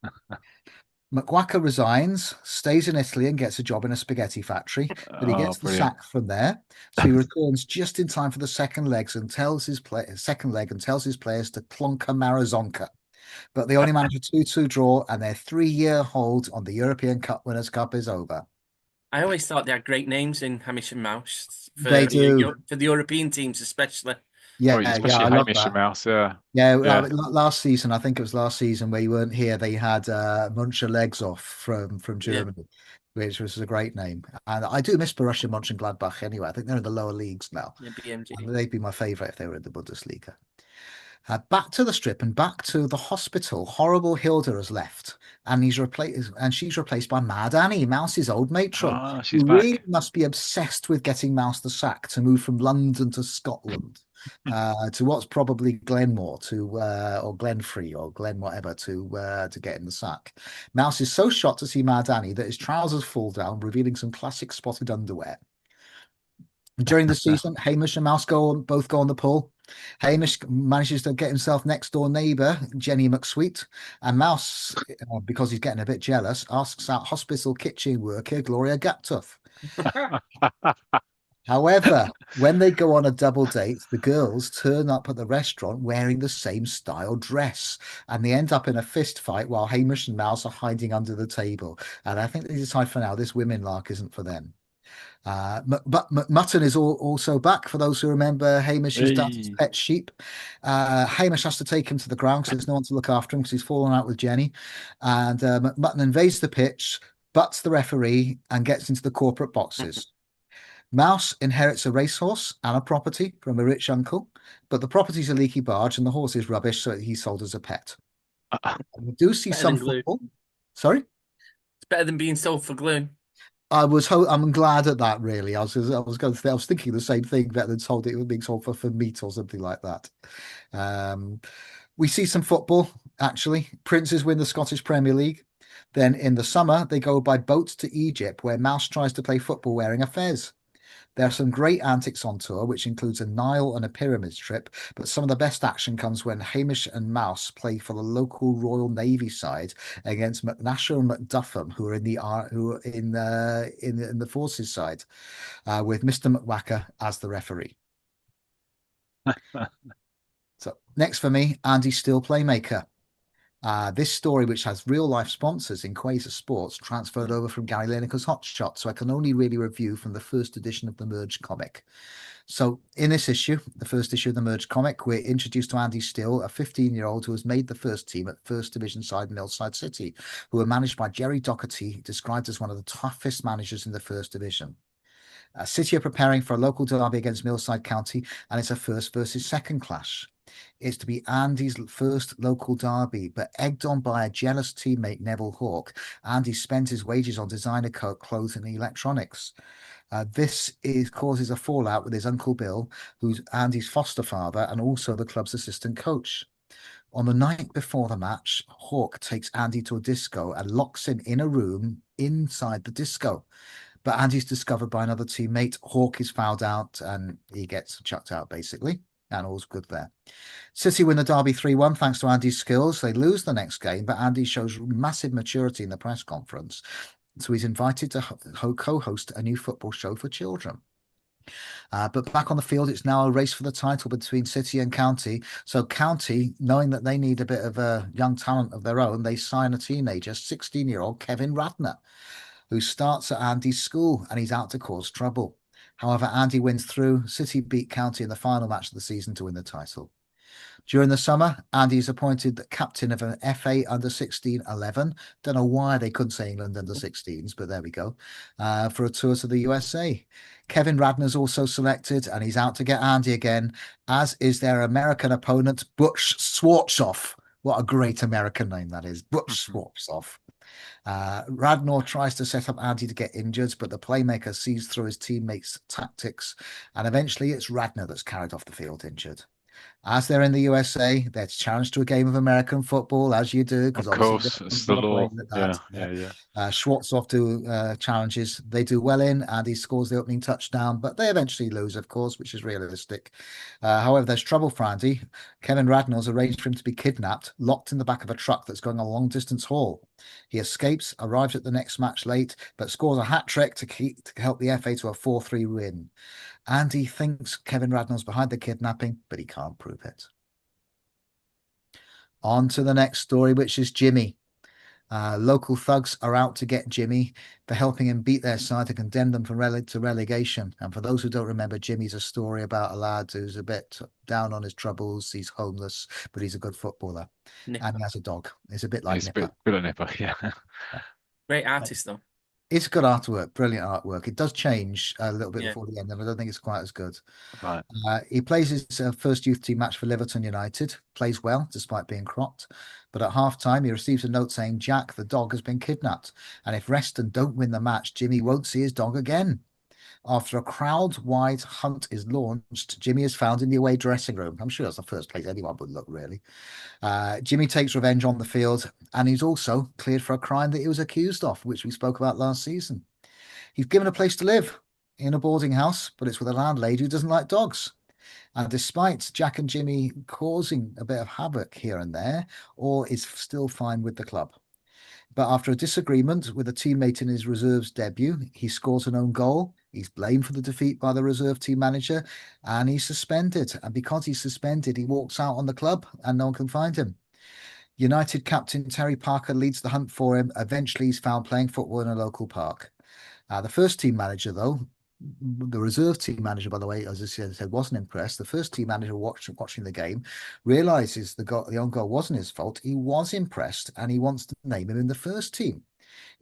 McWhacker resigns, stays in Italy and gets a job in a spaghetti factory, but he Oh, gets the brilliant. sack from there. So he returns just in time for the second leg and tells his players to clonker Marazonka. But they only manage a 2-2 draw, and their 3-year hold on the European Cup Winners' Cup is over. I always thought they had great names in Hamish and Mouse They do. for the European teams, especially. Yeah, Oh, yeah, especially I love Hamish and that. Mouse. Yeah. Yeah, Yeah. last season, I think it was last season where you weren't here, they had Muncher Legs Off from Yeah, Germany, which was a great name. And I do miss Borussia Mönchengladbach anyway. I think they're in the lower leagues now. yeah, BMG. And they'd be my favourite if they were in the Bundesliga. Back to the strip and back to the hospital. Horrible Hilda has left, and she's replaced by Mad Annie, Mouse's old matron, Ah, she's who really back. must be obsessed with getting Mouse the sack to move from London to Scotland, to what's probably Glenmore or Glenfrey or Glen whatever to get in the sack. Mouse is so shocked to see Mad Annie that his trousers fall down, revealing some classic spotted underwear. During the season, Hamish and Mouse both go on the pull. Hamish manages to get himself next door neighbour, Jenny McSweet, and Mouse, because he's getting a bit jealous, asks out hospital kitchen worker Gloria Gaptuff. However, when they go on a double date, the girls turn up at the restaurant wearing the same style dress, and they end up in a fist fight while Hamish and Mouse are hiding under the table. And I think they decide for now this women lark isn't for them. But Mutton is also back. For those who remember, Hamish's dad's Hey. pet sheep. Hamish has to take him to the ground because there's no one to look after him because he's fallen out with Jenny. And Mutton invades the pitch, butts the referee, and gets into the corporate boxes. Mouse inherits a racehorse and a property from a rich uncle, but the property's a leaky barge and the horse is rubbish, so he's sold as a pet. We do see Better some than glue. football. Sorry? It's better than being sold for glue. I'm glad at that. Really, I was thinking the same thing. Better than told it was being sold for meat or something like that. Um, we see some football actually. Princes win the Scottish Premier League. Then in the summer they go by boat to Egypt, where Mouse tries to play football wearing a fez. There are some great antics on tour, which includes a Nile and a pyramid trip, but some of the best action comes when Hamish and Mouse play for the local Royal Navy side against McNasher and McDuffum, who are in the forces side, with Mr. McWhacker as the referee. So next for me, Andy Steele Playmaker. This story, which has real life sponsors in Quasar Sports, transferred over from Gary Lineker's Hot Shot, so I can only really review from the first edition of the Merge comic. So in this issue, the first issue of the Merge comic, we're introduced to Andy Steele, a 15-year-old who has made the first team at First Division side Millside City, who are managed by Jerry Doherty, described as one of the toughest managers in the First Division. City are preparing for a local derby against Millside County, and it's a first versus second clash. It's to be Andy's first local derby, but egged on by a jealous teammate, Neville Hawke, Andy spends his wages on designer clothes and electronics. Causes a fallout with his Uncle Bill, who's Andy's foster father and also the club's assistant coach. On the night before the match, Hawke takes Andy to a disco and locks him in a room inside the disco. But Andy's discovered by another teammate. Hawke is fouled out and he gets chucked out, basically. And all's good there. City win the derby 3-1 thanks to Andy's skills. They lose the next game, but Andy shows massive maturity in the press conference. So he's invited to co-host a new football show for children. But back on the field, it's now a race for the title between City and County. So County, knowing that they need a bit of a young talent of their own, they sign a teenager, 16-year-old Kevin Radner, who starts at Andy's school and he's out to cause trouble. However, Andy wins through. City beat County in the final match of the season to win the title. During the summer, Andy is appointed the captain of an FA under-16 11. Don't know why they couldn't say England under-16s, but there we go. For a tour to the USA. Kevin Radner's also selected, and he's out to get Andy again, as is their American opponent, Butch Swartzoff. What a great American name that is, Butch Swartzoff. Radnor tries to set up Andy to get injured, but the playmaker sees through his teammates' tactics, and eventually it's Radnor that's carried off the field injured. As they're in the USA, they're challenged to a game of American football, as you do, because Of obviously course, it's the law. that. Yeah. Schwartzoff do challenges. They do well in, and he scores the opening touchdown, but they eventually lose, of course, which is realistic. However, there's trouble for Andy. Kevin Radnor's arranged for him to be kidnapped, locked in the back of a truck that's going a long-distance haul. He escapes, arrives at the next match late, but scores a hat trick to help the FA to a 4-3 win. Andy thinks Kevin Radnor's behind the kidnapping, but he can't prove it. On to the next story, which is Jimmy. Local thugs are out to get Jimmy for helping him beat their side to condemn them to relegation. And for those who don't remember, Jimmy's a story about a lad who's a bit down on his troubles. He's homeless, but he's a good footballer. Nipper. And he has a dog. It's a bit like It's a Nipper. bit of Nipper, yeah. Great artist, though. It's good artwork, brilliant artwork. It does change a little bit Yeah. before the end, and I don't think it's quite as good. Right. He plays his first youth team match for Liverton United, plays well despite being cropped. But at half-time, he receives a note saying Jack, the dog, has been kidnapped. And if Reston don't win the match, Jimmy won't see his dog again. After a crowd-wide hunt is launched, Jimmy is found in the away dressing room. I'm sure that's the first place anyone would look, really. Jimmy takes revenge on the field, and he's also cleared for a crime that he was accused of, which we spoke about last season. He's given a place to live in a boarding house, but it's with a landlady who doesn't like dogs. And despite Jack and Jimmy causing a bit of havoc here and there, all is still fine with the club. But after a disagreement with a teammate in his reserves debut, he scores an own goal. He's blamed for the defeat by the reserve team manager, and he's suspended. And because he's suspended, he walks out on the club and no one can find him. United captain Terry Parker leads the hunt for him. Eventually, he's found playing football in a local park. The first team manager, though, the reserve team manager, by the way, as I said, wasn't impressed. The first team manager watching the game realizes the own goal wasn't his fault. He was impressed and he wants to name him in the first team.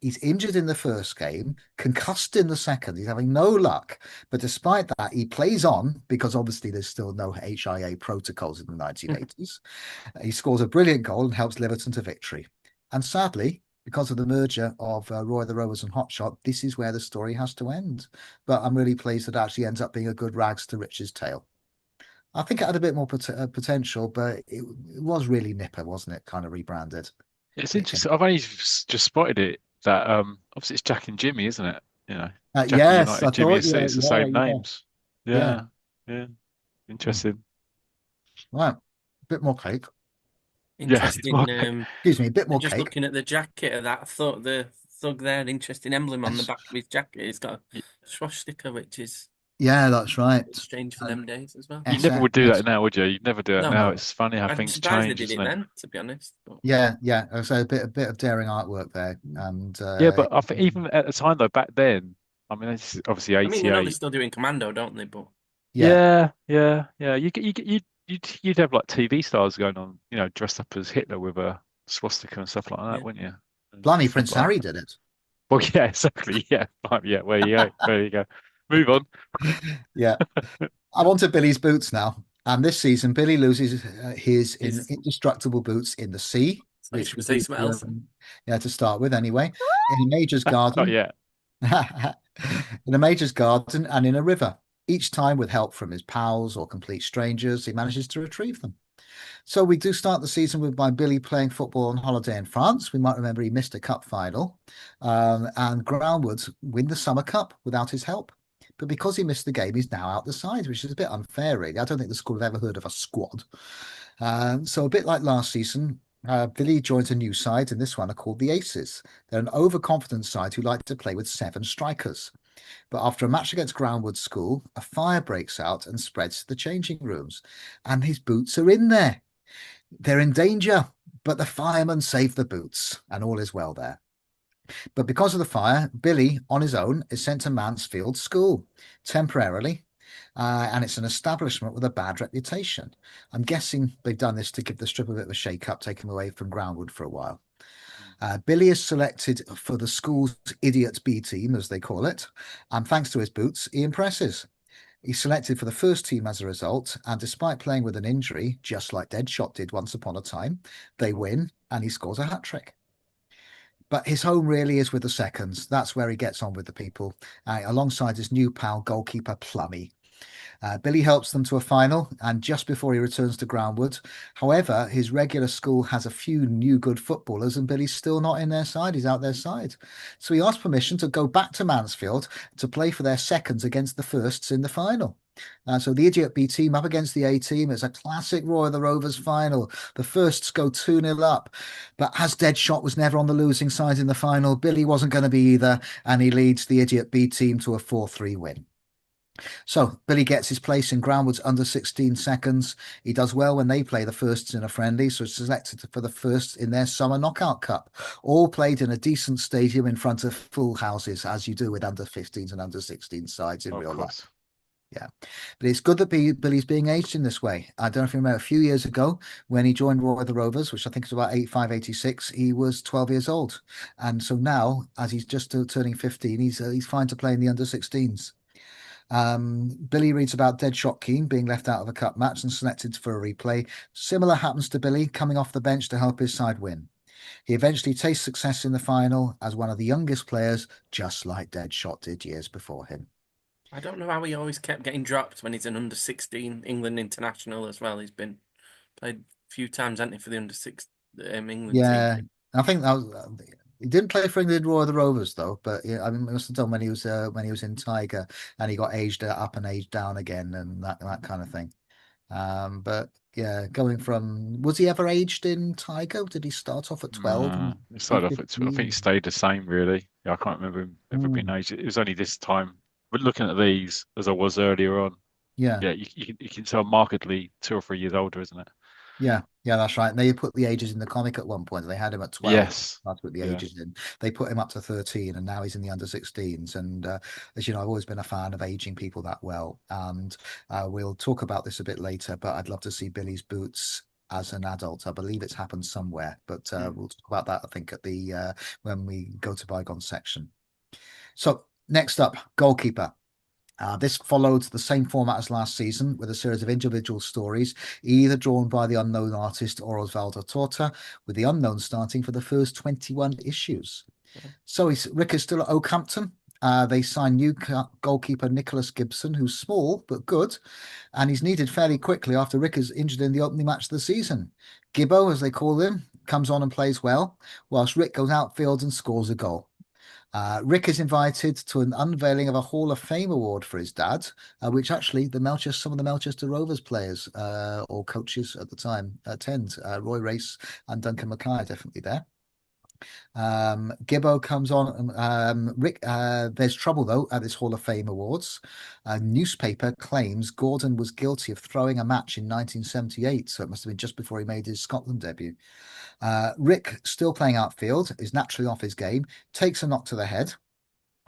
He's injured in the first game, concussed in the second. He's having no luck. But despite that, he plays on because obviously there's still no HIA protocols in the 1980s. He scores a brilliant goal and helps Liverton to victory. And sadly, because of the merger of Roy of the Rovers and Hotshot, this is where the story has to end. But I'm really pleased that it actually ends up being a good rags to riches tale. I think it had a bit more potential, but it was really nipper, wasn't it? Kind of rebranded. It's Bit thin. interesting. I've only just spotted it that obviously it's Jack and Jimmy, isn't it? You know, Jackie Yes, I United, Jimmy. thought, It's the same yeah, names. yeah. Yeah, yeah. Mm. Interesting. Right, bit more cake. Yeah. Interesting. Excuse me, a bit more Just cake. looking at the jacket of that, I thought the thug there, interesting emblem on the Yes. back of his jacket. He's got a swastika, which is Yeah, that's right. strange for Um, them days as well. You never would do yes. that now, would you? You'd never do that No, now. No. It's funny how I'm things surprised they change, did isn't it it? then, to be honest. But Yeah. So a bit of daring artwork there, and Yeah, but I think even at the time though, back then, I mean, this is obviously I mean, I know they're 88. still doing Commando, don't they? But yeah, Yeah. You'd have like TV stars going on, dressed up as Hitler with a swastika and stuff like that, yeah, wouldn't you? And blimey, stuff Prince like Harry that. did it. Well, yeah, exactly. Yeah, right, yeah. There you go. There you go. Move on. Yeah, I wanted Billy's boots now, and this season Billy loses his is indestructible boots in the sea, so you which should we say do something else. yeah, to start with anyway, in a major's Not garden, yet. in a major's garden, and in a river. Each time, with help from his pals or complete strangers, he manages to retrieve them. So we do start the season with my Billy playing football on holiday in France. We might remember he missed a cup final, and Groundwood win the Summer Cup without his help. But because he missed the game, he's now out the side, which is a bit unfair, really. I don't think the school have ever heard of a squad. So a bit like last season, Billy joins a new side, and this one are called the Aces. They're an overconfident side who like to play with 7 strikers. But after a match against Groundwood School, a fire breaks out and spreads to the changing rooms, and his boots are in there. They're in danger, but the firemen save the boots, and all is well there. But because of the fire, Billy, on his own, is sent to Mansfield School temporarily, and it's an establishment with a bad reputation. I'm guessing they've done this to give the strip a bit of a shake-up, take him away from Groundwood for a while. Billy is selected for the school's idiot B team, as they call it, and thanks to his boots, he impresses. He's selected for the first team as a result, and despite playing with an injury, just like Deadshot did once upon a time, they win and he scores a hat trick. But his home really is with the seconds. That's where he gets on with the people, alongside his new pal, goalkeeper Plummy. Billy helps them to a final, and just before he returns to Groundwood. However, his regular school has a few new good footballers, and Billy's still not in their side. He's out their side. So he asks permission to go back to Mansfield to play for their seconds against the firsts in the final. So the Idiot B team up against the A team. It's a classic Roy of the Rovers final. The firsts go 2-0 up. But as Deadshot was never on the losing side in the final, Billy wasn't going to be either, and he leads the Idiot B team to a 4-3 win. So Billy gets his place in Groundwood's under 16 seconds. He does well when they play the firsts in a friendly, so he's selected for the firsts in their summer knockout cup. All played in a decent stadium in front of full houses, as you do with under 15s and under 16 sides in Of real life. course. Yeah, but it's good that Billy's being aged in this way. I don't know if you remember a few years ago when he joined Roy of the Rovers, which I think is about 85, 86, he was 12 years old. And so now, as he's just turning 15, he's fine to play in the under 16s. Billy reads about Deadshot Keen being left out of a cup match and selected for a replay. Similar happens to Billy coming off the bench to help his side win. He eventually tastes success in the final as one of the youngest players, just like Deadshot did years before him. I don't know how he always kept getting dropped when he's an under 16 England international as well. He's been played a few times, hasn't he, for the under 6 England team. Yeah, I think that was. He didn't play for England Roy of the Rovers though, but yeah, I mean, he must have done when he was in Tiger, and he got aged up and aged down again, and that kind of thing. But yeah, going from was he ever aged in Tiger? Did he start off at 12 and No, it be started off at, I think it 15? stayed the same really. Yeah, I can't remember him ever being Mm, aged. It was only this time. But looking at these, as I was earlier on, yeah. yeah, you can tell markedly 2 or 3 years older, isn't it? Yeah, that's right. And they put the ages in the comic at one point. They had him at 12. Yes. That's what the Yeah. ages in. They put him up to 13, and now he's in the under 16s. And as you know, I've always been a fan of aging people that well. And we'll talk about this a bit later, but I'd love to see Billy's boots as an adult. I believe it's happened somewhere, but Mm. we'll talk about that, I think, at the when we go to Bygone section. So next up, goalkeeper. This followed the same format as last season, with a series of individual stories, either drawn by the unknown artist or Osvaldo Torta, with the unknown starting for the first 21 issues. So Rick is still at Oakhampton. They signed new goalkeeper Nicholas Gibson, who's small but good, and he's needed fairly quickly after Rick is injured in the opening match of the season. Gibbo, as they call him, comes on and plays well, whilst Rick goes outfield and scores a goal. Rick is invited to an unveiling of a Hall of Fame award for his dad, which actually some of the Melchester Rovers players or coaches at the time attend. Roy Race and Duncan Mackay are definitely there. Gibbo comes on. Rick, there's trouble though at this Hall of Fame awards. A newspaper claims Gordon was guilty of throwing a match in 1978, so it must have been just before he made his Scotland debut. Rick, still playing outfield, is naturally off his game, takes a knock to the head.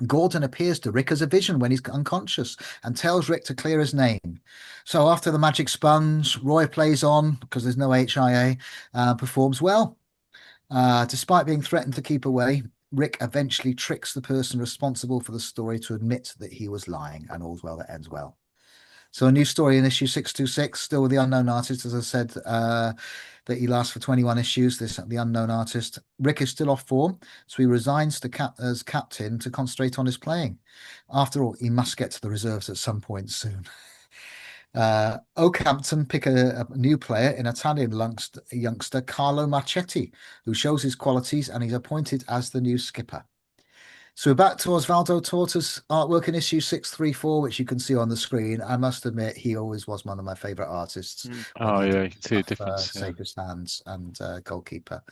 Gordon appears to Rick as a vision when he's unconscious and tells Rick to clear his name. So after the magic sponge, Roy plays on because there's no HIA, performs well. Despite being threatened to keep away, Rick eventually tricks the person responsible for the story to admit that he was lying, and all's well that ends well. So a new story in issue 626, still with the unknown artist, as I said, that he lasts for 21 issues, the unknown artist. Rick is still off form, so he resigns as captain to concentrate on his playing. After all, he must get to the reserves at some point soon. Oakhampton pick a new player, an Italian youngster, Carlo Marchetti, who shows his qualities, and he's appointed as the new skipper. So we're back to Osvaldo Torta's artwork in issue 634, which you can see on the screen. I must admit, he always was one of my favourite artists when Oh he yeah, did you can see the stuff, difference. Yeah. Save His Hands and Goalkeeper.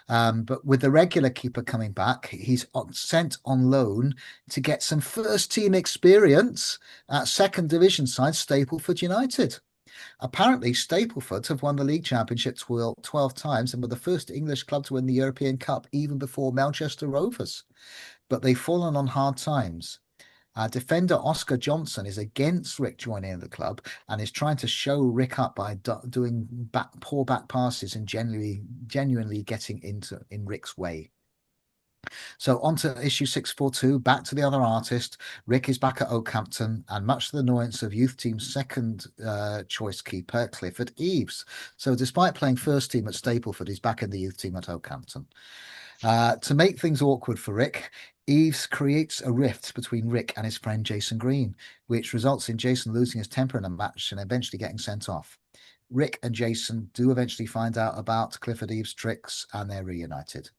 But with the regular keeper coming back, he's sent on loan to get some first team experience at second division side Stapleford United. Apparently, Stapleford have won the league championship 12 times and were the first English club to win the European Cup even before Melchester Rovers. But they've fallen on hard times. Defender Oscar Johnson is against Rick joining the club and is trying to show Rick up by doing poor back passes and genuinely getting in Rick's way. So on to issue 642, back to the other artist. Rick is back at Oakhampton, and much to the annoyance of youth team's second choice keeper, Clifford Eves. So despite playing first team at Stapleford, he's back in the youth team at Oakhampton. To make things awkward for Rick, Eves creates a rift between Rick and his friend Jason Green, which results in Jason losing his temper in a match and eventually getting sent off. Rick and Jason do eventually find out about Clifford Eves' tricks, and they're reunited.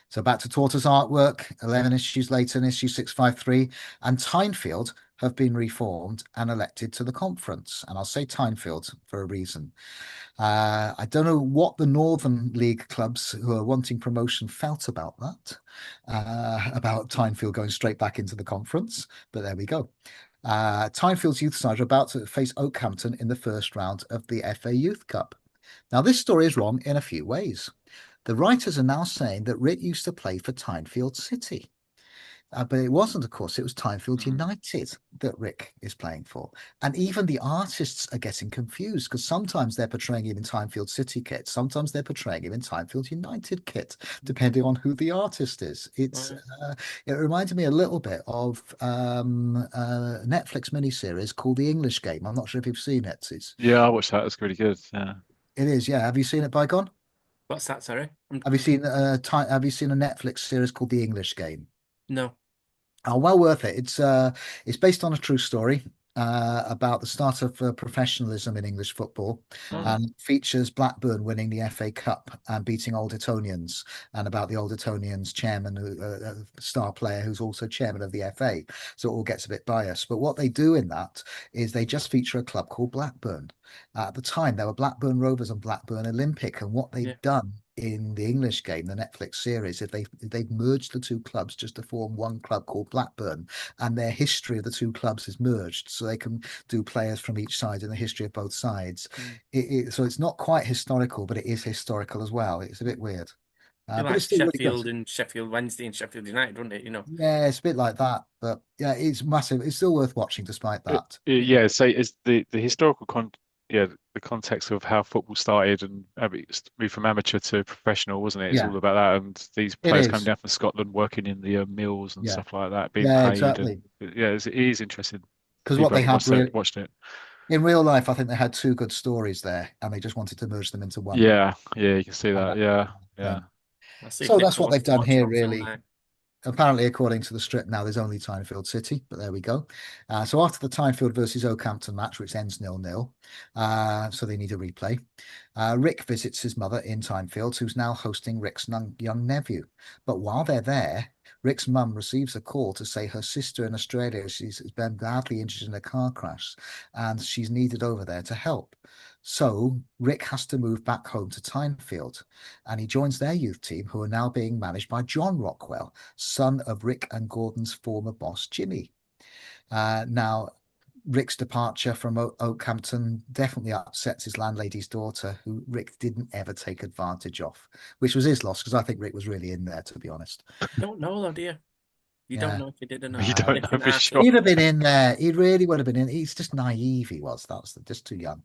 So back to Torta's artwork, 11 issues later in issue 653, and Tynefield have been reformed and elected to the conference. And I'll say Tynefield for a reason. I don't know what the Northern League clubs who are wanting promotion felt about that, about Tynefield going straight back into the conference, but there we go. Tynefield's youth side are about to face Oakhampton in the first round of the FA Youth Cup. Now, this story is wrong in a few ways. The writers are now saying that Rick used to play for Tynefield City. But it wasn't, of course, it was Tynefield United that Rick is playing for. And even the artists are getting confused because sometimes they're portraying him in Tynefield City kit, sometimes they're portraying him in Tynefield United kit, depending on who the artist is. It reminded me a little bit of a Netflix miniseries called The English Game. I'm not sure if you've seen it. Yeah, I watched that. It's really good. Yeah. It is, yeah. Have you seen it, Bygone? What's that? Sorry. Have you seen have you seen a Netflix series called The English Game? No. Oh, well worth it. It's based on a true story about the start of professionalism in English football, and features Blackburn winning the FA Cup and beating Old Etonians, and about the Old Etonians chairman, star player who's also chairman of the FA. So it all gets a bit biased. But what they do in that is they just feature a club called Blackburn. At the time, there were Blackburn Rovers and Blackburn Olympic, and what they've done in the English Game, the Netflix series, is they've merged the two clubs just to form one club called Blackburn, and their history of the two clubs is merged, so they can do players from each side in the history of both sides. So it's not quite historical, but it is historical as well. It's a bit weird. But Like it's still really Sheffield good. and Sheffield Wednesday and Sheffield United, wouldn't it? Yeah, it's a bit like that, but yeah, it's massive. It's still worth watching despite that. Yeah, so it's the historical the context of how football started and it's moved from amateur to professional, wasn't it? It's Yeah, all about that, and these it players coming is. down from Scotland, working in the mills and Yeah, stuff like that, being yeah, paid, exactly. and yeah, it is interesting. Because what People they haven't had watched it. in real life, I think they had two good stories there, and they just wanted to merge them into one. Yeah, yeah, you can see that. Yeah, yeah. Um, I'll see if so Nick that's what wants they've to done watch it here, on film really. now. Apparently, according to the strip now, there's only Tynefield City, but there we go. So after the Tynefield versus Oakhampton match, which ends 0-0, so they need a replay. Rick visits his mother in Tynefield, who's now hosting Rick's young nephew. But while they're there, Rick's mum receives a call to say her sister in Australia, she's been badly injured in a car crash, and she's needed over there to help. So Rick has to move back home to Tynefield, and he joins their youth team, who are now being managed by John Rockwell, son of Rick and Gordon's former boss, Jimmy. Now, Rick's departure from Oakhampton definitely upsets his landlady's daughter, who Rick didn't ever take advantage of, which was his loss because I think Rick was really in there, to be honest. Don't know though, do you? You don't Yeah. know if he did or not. You don't know Different for sure. He'd artist. have been in there. He really would have been in. He's just naive, he was. That's just too young.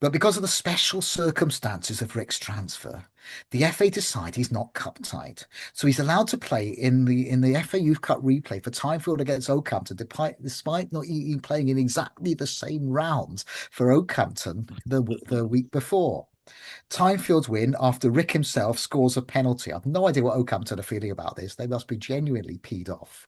But because of the special circumstances of Rick's transfer, the FA decide he's not cup tied. So he's allowed to play in the FA Youth Cup replay for Tynefield against Oakhampton, despite not even playing in exactly the same rounds for Oakhampton the week before. Tynefield's win after Rick himself scores a penalty. I've no idea what Oakhampton are feeling about this. They must be genuinely peed off.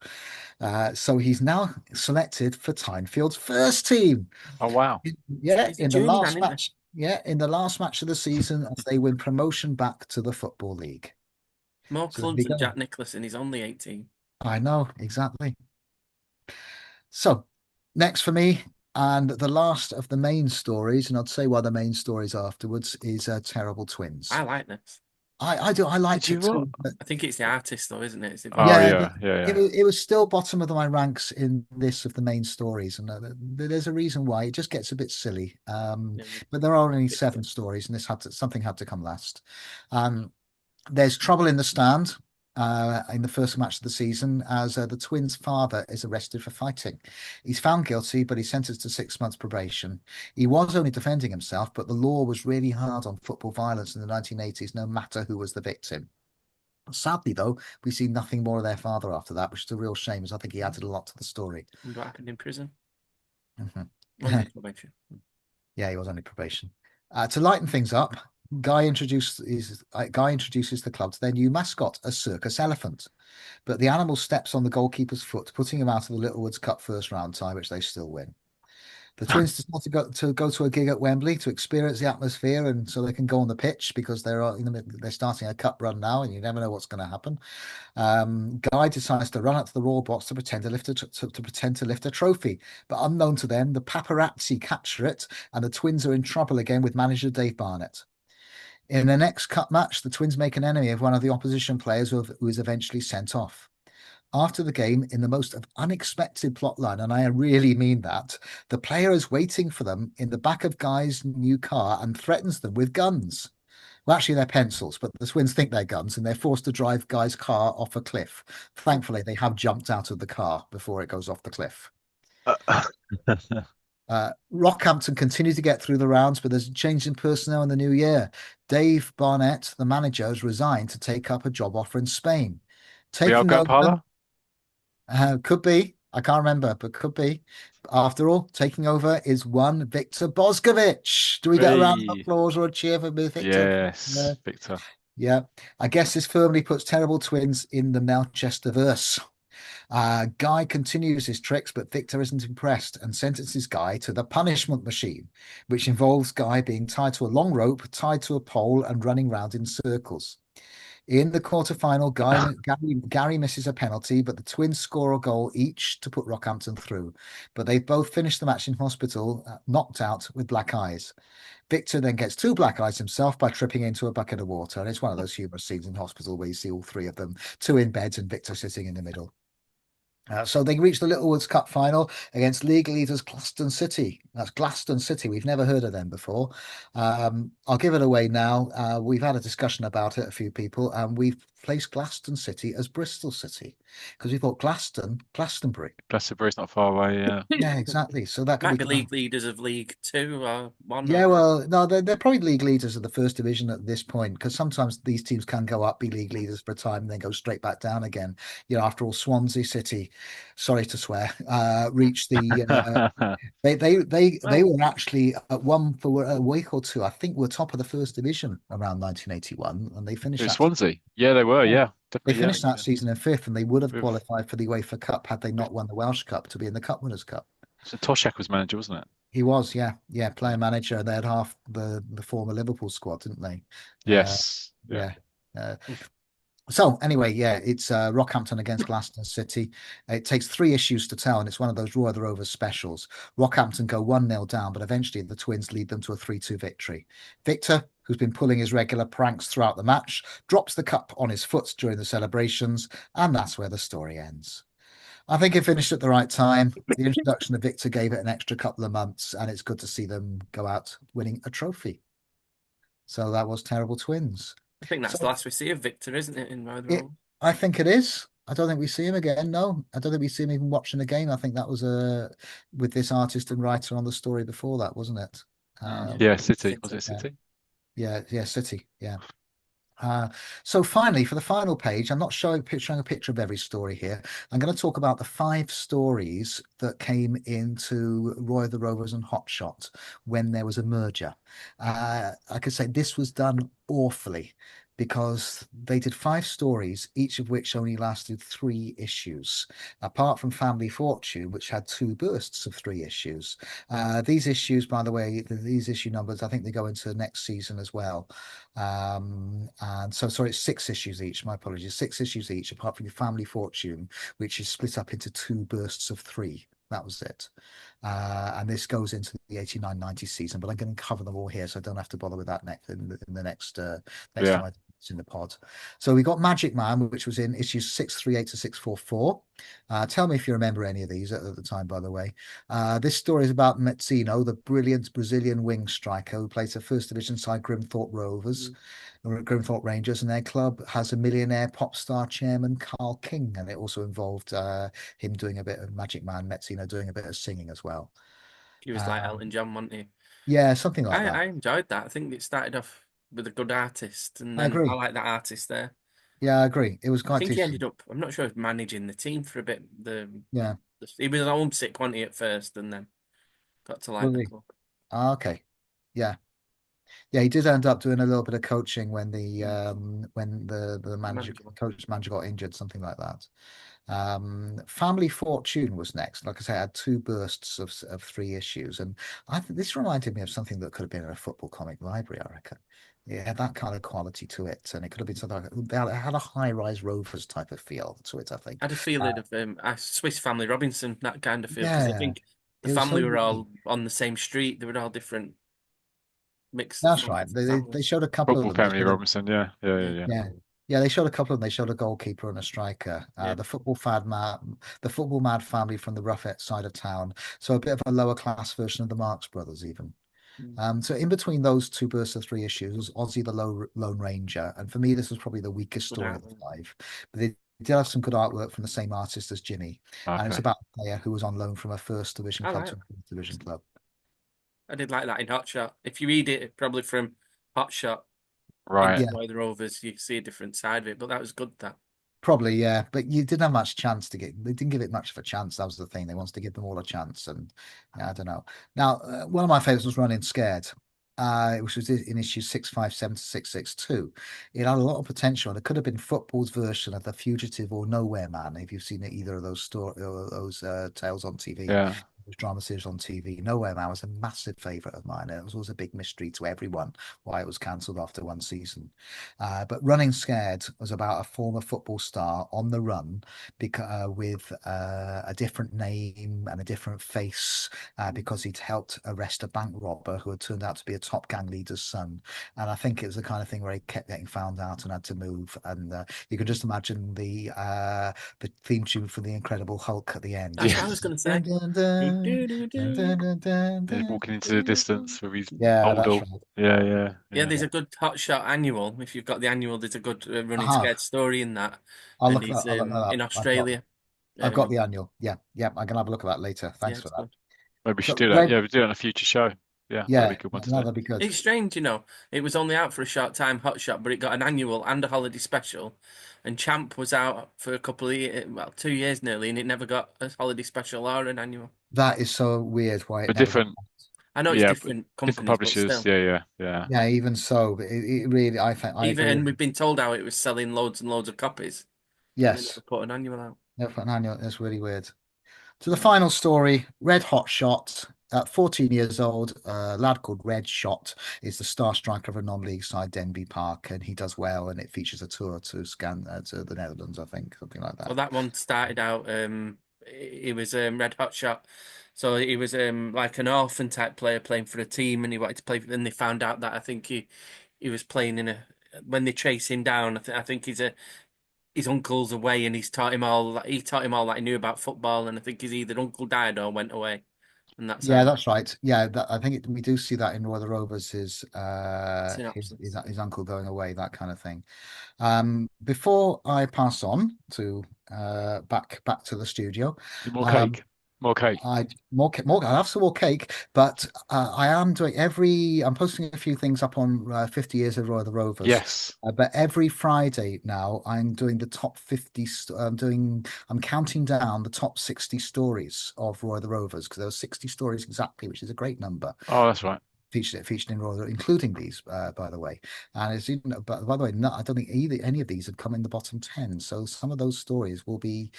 So he's now selected for Tynefield's first team. Oh wow. Yeah, He's a in the journeyman, last isn't he? match. Yeah, in the last match of the season as they win promotion back to the Football League. More So there clubs we than go. Jack Nicklaus, and he's only 18. I know, exactly. So next for me, and the last of the main stories, and I'd say one of the main stories afterwards is Terrible Twins. I like this. I do. I liked Did you it what? too. But I think it's the artist though, isn't it? It's Oh yeah, yeah, yeah, it yeah. was, it was still bottom of my ranks in this of the main stories, and there's a reason why it just gets a bit silly. yeah, But there are only bit 7 stories, and something had to come last. There's trouble in the stand in the first match of the season as the twins' father is arrested for fighting. He's found guilty, but he's sentenced to 6 months probation. He was only defending himself, but the law was really hard on football violence in the 1980s, no matter who was the victim. Sadly, though, we see nothing more of their father after that, which is a real shame, as I think he added a lot to the story. what happened in prison? Mhm. Was it probation? Yeah, he was only probation. To lighten things up, Guy introduces the club to their new mascot, a circus elephant. But the animal steps on the goalkeeper's foot, putting him out of the Littlewoods Cup first round tie, which they still win. The Twins decide to go to a gig at Wembley to experience the atmosphere, and so they can go on the pitch because they're starting a cup run now, and you never know what's going to happen. Guy decides to run up to the raw box to pretend to lift a trophy, but unknown to them, the paparazzi capture it, and the Twins are in trouble again with manager Dave Barnett. In the next cup match, the Twins make an enemy of one of the opposition players who is eventually sent off. After the game, in the most unexpected plotline, and I really mean that, the player is waiting for them in the back of Guy's new car and threatens them with guns. Well, actually, they're pencils, but the twins think they're guns, and they're forced to drive Guy's car off a cliff. Thankfully, they have jumped out of the car before it goes off the cliff. Rockhampton continue to get through the rounds, but there's a change in personnel in the new year. Dave Barnett, the manager, has resigned to take up a job offer in Spain. Taking Bygone over, parlor? could be, I can't remember, but could be. After all, taking over is one Victor Bozkovic. Do we get a round of Hey, applause or a cheer for Victor? yes, Victor. Yeah, I guess this firmly puts Terrible Twins in the Melchester verse. Guy continues his tricks, but Victor isn't impressed and sentences Guy to the punishment machine, which involves Guy being tied to a long rope, tied to a pole, and running round in circles. In the quarterfinal, Gary misses a penalty, but the Twins score a goal each to put Rockhampton through. But they both finish the match in hospital, knocked out with black eyes. Victor then gets 2 black eyes himself by tripping into a bucket of water. And it's one of those humorous scenes in hospital where you see all 3 of them, 2 in beds and Victor sitting in the middle. So they reach the Littlewoods Cup final against league leaders Glaston City. That's Glaston City. We've never heard of them before. I'll give it away now. We've had a discussion about it, a few people, and we've placed Glaston City as Bristol City. because we thought Glastonbury. Glastonbury's not far away. Yeah. Yeah, exactly. So that could Might be be kind of. league leaders of League Two or one. Yeah, well, no, they're probably league leaders of the first division at this point because sometimes these teams can go up, be league leaders for a time, and then go straight back down again. After all, Swansea City, sorry to swear, reached the. They Well, were actually at one for a week or two. I think were top of the first division around 1981, and they finished It that. Swansea. Yeah, they were. Yeah. Yeah, They definitely. Yeah. finished that season in fifth, and they would have With, qualified for the UEFA Cup had they with not won the Welsh Cup to be in the Cup Winners' Cup. so Toshak was manager, wasn't it? He was, yeah, Yeah. player manager. They had half the former Liverpool squad, didn't they? Uh, Yes. Yeah. yeah. Uh, so anyway, yeah, it's Rockhampton against Glasgow City. It takes 3 issues to tell, and it's one of those Roy of the Rovers specials. Rockhampton go 1-0 down, but eventually the Twins lead them to a 3-2 victory. Victor, who's been pulling his regular pranks throughout the match, drops the cup on his foot during the celebrations, and that's where the story ends. I think it finished at the right time. The introduction of Victor gave it an extra couple of months, and it's good to see them go out winning a trophy. So that was Terrible Twins. I think that's the So last we see of Victor, isn't it, in Roy of the it, Rovers? I think it is. I don't think we see him again. No, I don't think we see him even watching the game. I think that was with this artist and writer on the story before that, wasn't it? Yeah. Yeah. City. Was City. it Yeah, City? yeah, City. Yeah. So finally, for the final page, I'm not showing a picture of every story here. I'm going to talk about the 5 stories that came into Roy of the Rovers and Hotshot when there was a merger. I could say this was done awfully because they did 5 stories, each of which only lasted 3 issues, apart from Family Fortune, which had 2 bursts of 3 issues. These issues, by the way, these issue numbers, I think they go into next season as well. And so, sorry, it's 6 issues each. My apologies, 6 issues each, apart from your Family Fortune, which is split up into 2 bursts of 3. That was it. And this goes into the 89-90 season, but I'm going to cover them all here, so I don't have to bother with that next in the next Yeah. time it's in the pod. So we got Magic Man, which was in issues 638 to 644. Tell me if you remember any of these at the time, by the way. This story is about Mezzino, the brilliant Brazilian wing striker who plays a first division side Grimthorpe Rovers. Grimthorpe Rangers, and their club has a millionaire pop star chairman, Carl King, and it also involved him doing a bit of Magic Man, Mezzino doing a bit of singing as well. He was like Um, Elton John, wasn't he? yeah, something like that. I enjoyed that. I think it started off with a good artist, and I then I agree. like that artist there. Yeah, I agree. It was I quite think he decent. ended up, I'm not sure if managing the team for a bit. Yeah, He was homesick, wasn't he, at first, and then got to like was the he? club. Okay. Yeah. Yeah, he did end up doing a little bit of coaching when Mm. the manager Manager. manager got injured, something like that. Family Fortune was next. Like I say, I had 2 bursts of 3 issues, and I think this reminded me of something that could have been in a football comic library. I reckon it had that kind of quality to it, and it could have been something like it had a high-rise Rovers type of feel to it. I I think. had a Uh, feeling of a Swiss Family Robinson, that kind of feel, because I yeah, think the it was so family were unique. all on the same street. They were all different mix That's from right. different They families. showed a couple of Football them. They family showed a, Robinson. Yeah. Yeah. Yeah. Yeah, Yeah. Yeah. Yeah, they showed a couple of them. They showed a goalkeeper and a striker. yeah. The football mad family from the Roughette side of town. So a bit of a lower class version of the Marx Brothers, even. Mm. So in between those 2 bursts of 3 issues was Ozzy the Lone Ranger, and for me this was probably the weakest Good story of the art. 5. But they did have some good artwork from the same artist as Jimmy, and it's Okay. about a player who was on loan from a first division I club like to it. a fourth division club. I did like that in Hot Shot. If you read it probably from Hot Shot Right. into Yeah. Roy of the Rovers, you see a different side of it. But that was good. That Probably, yeah, but you didn't have much chance to get. They didn't give it much of a chance. That was the thing. They wanted to give them all a chance, and yeah, I don't know. Now, one of my favorites was Running Scared, which was in issue 657 to 662. It had a lot of potential, and it could have been football's version of The Fugitive or Nowhere Man. If you've seen either of those those tales on TV, Yeah. those drama series on TV, Nowhere Man was a massive favorite of mine, and it was always a big mystery to everyone why it was cancelled after one season. But Running Scared was about a former football star on the run with a different name and a different face because he'd helped arrest a bank robber who had turned out to be a top gang leader's son. And I think it was the kind of thing where he kept getting found out and had to move. And you can just imagine the theme tune for the Incredible Hulk at the end. that's Yeah. what I was going to Dun, say. dun, dun, He's walking into the distance with his Yeah, that's holdall. right. Yeah, Yeah. there's a good Hot Shot annual. If you've got the annual, there's a good I running have. scared story in that, I'll and look he's that. I'll look that in up. Australia. I've got Um, the annual. Yeah, yeah. I can have a look at that later. yeah, Thanks for it's that. good. Maybe we should So, do that. Greg, Yeah, we do it on a future show. Yeah, that'd be a yeah, good one no, to do. that'd be good. It's strange, It was only out for a short time, Hot Shot, but it got an annual and a holiday special. And Champ was out for a couple of years, well, 2 years nearly, and it never got a holiday special or an annual. That is so weird why it But never got. different, I know it's yeah, but different different companies, but publishers. still. Yeah. Yeah, even so, but it really, I think, I Even agree and with we've you. been told how it was selling loads and loads of copies, and they Yes, never put an annual out. never for an annual. That's really weird. To the final story, Red Hot Shot. At 14 years old, a lad called Red Shot is the star striker of a non-league side, Denby Park, and he does well. And it features a tour to to the Netherlands, I think, something like Well, that. that one started out. He was Red Hot Shot, so he was like an orphan type player playing for a team, and he wanted to play. Then they found out that I think he was playing in a. When they chase him down, I think his uncle's away, and he taught him all that he knew about football, and I think his either uncle died or went away, and that's Yeah, how that's right. Yeah, I think we do see that in Roy of the Rovers, synopsis. his uncle going away, that kind of thing. Before I pass on to back to the studio, More um, cake, more cake. I'll have some more cake, but I am doing I'm posting a few things up on 50 years of Roy of the Rovers. Yes. But every Friday now, I'm doing the top 50. I'm counting down the top 60 stories of Roy of the Rovers because there were 60 stories exactly, which is a great number Oh, that's right. featured in Royal, including these, by the way. And as you know, but by the way, no, I don't think either any of these have come in the bottom 10. So some of those stories will be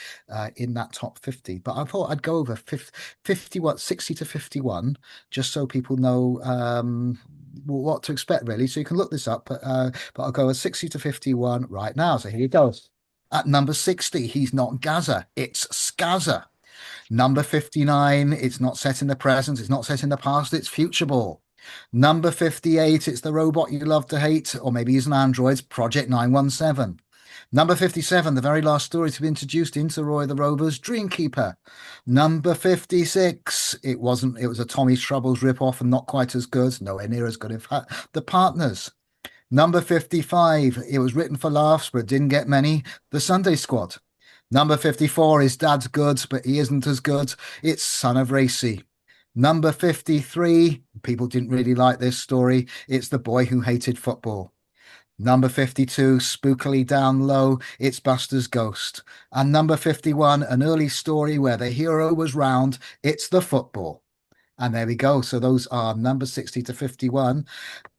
in that top 50. But I thought I'd go over 50 what 60 to 51, just so people know what to expect, really. So you can look this up, but I'll go at 60 to 51 right now. So here you go. At number 60, he's not Gaza, it's Skaza. Number 59, it's not set in the present, it's not set in the past, it's future ball. Number 58, it's the robot you love to hate, or maybe he's an android, Project 917. Number 57, the very last story to be introduced into Roy the Rover's Dreamkeeper. Number 56, it was a Tommy Troubles rip-off and not quite as good, nowhere near as good, in fact, The Partners. Number 55, it was written for laughs, but didn't get many, The Sunday Squad. Number 54 is Dad's good, but he isn't as good. It's Son of Racy. Number 53, people didn't really like this story. It's The Boy Who Hated Football. Number 52, spookily down low, it's Buster's Ghost. And number 51, an early story where the hero was round, it's The Football. And there we go. So those are number 60 to 51.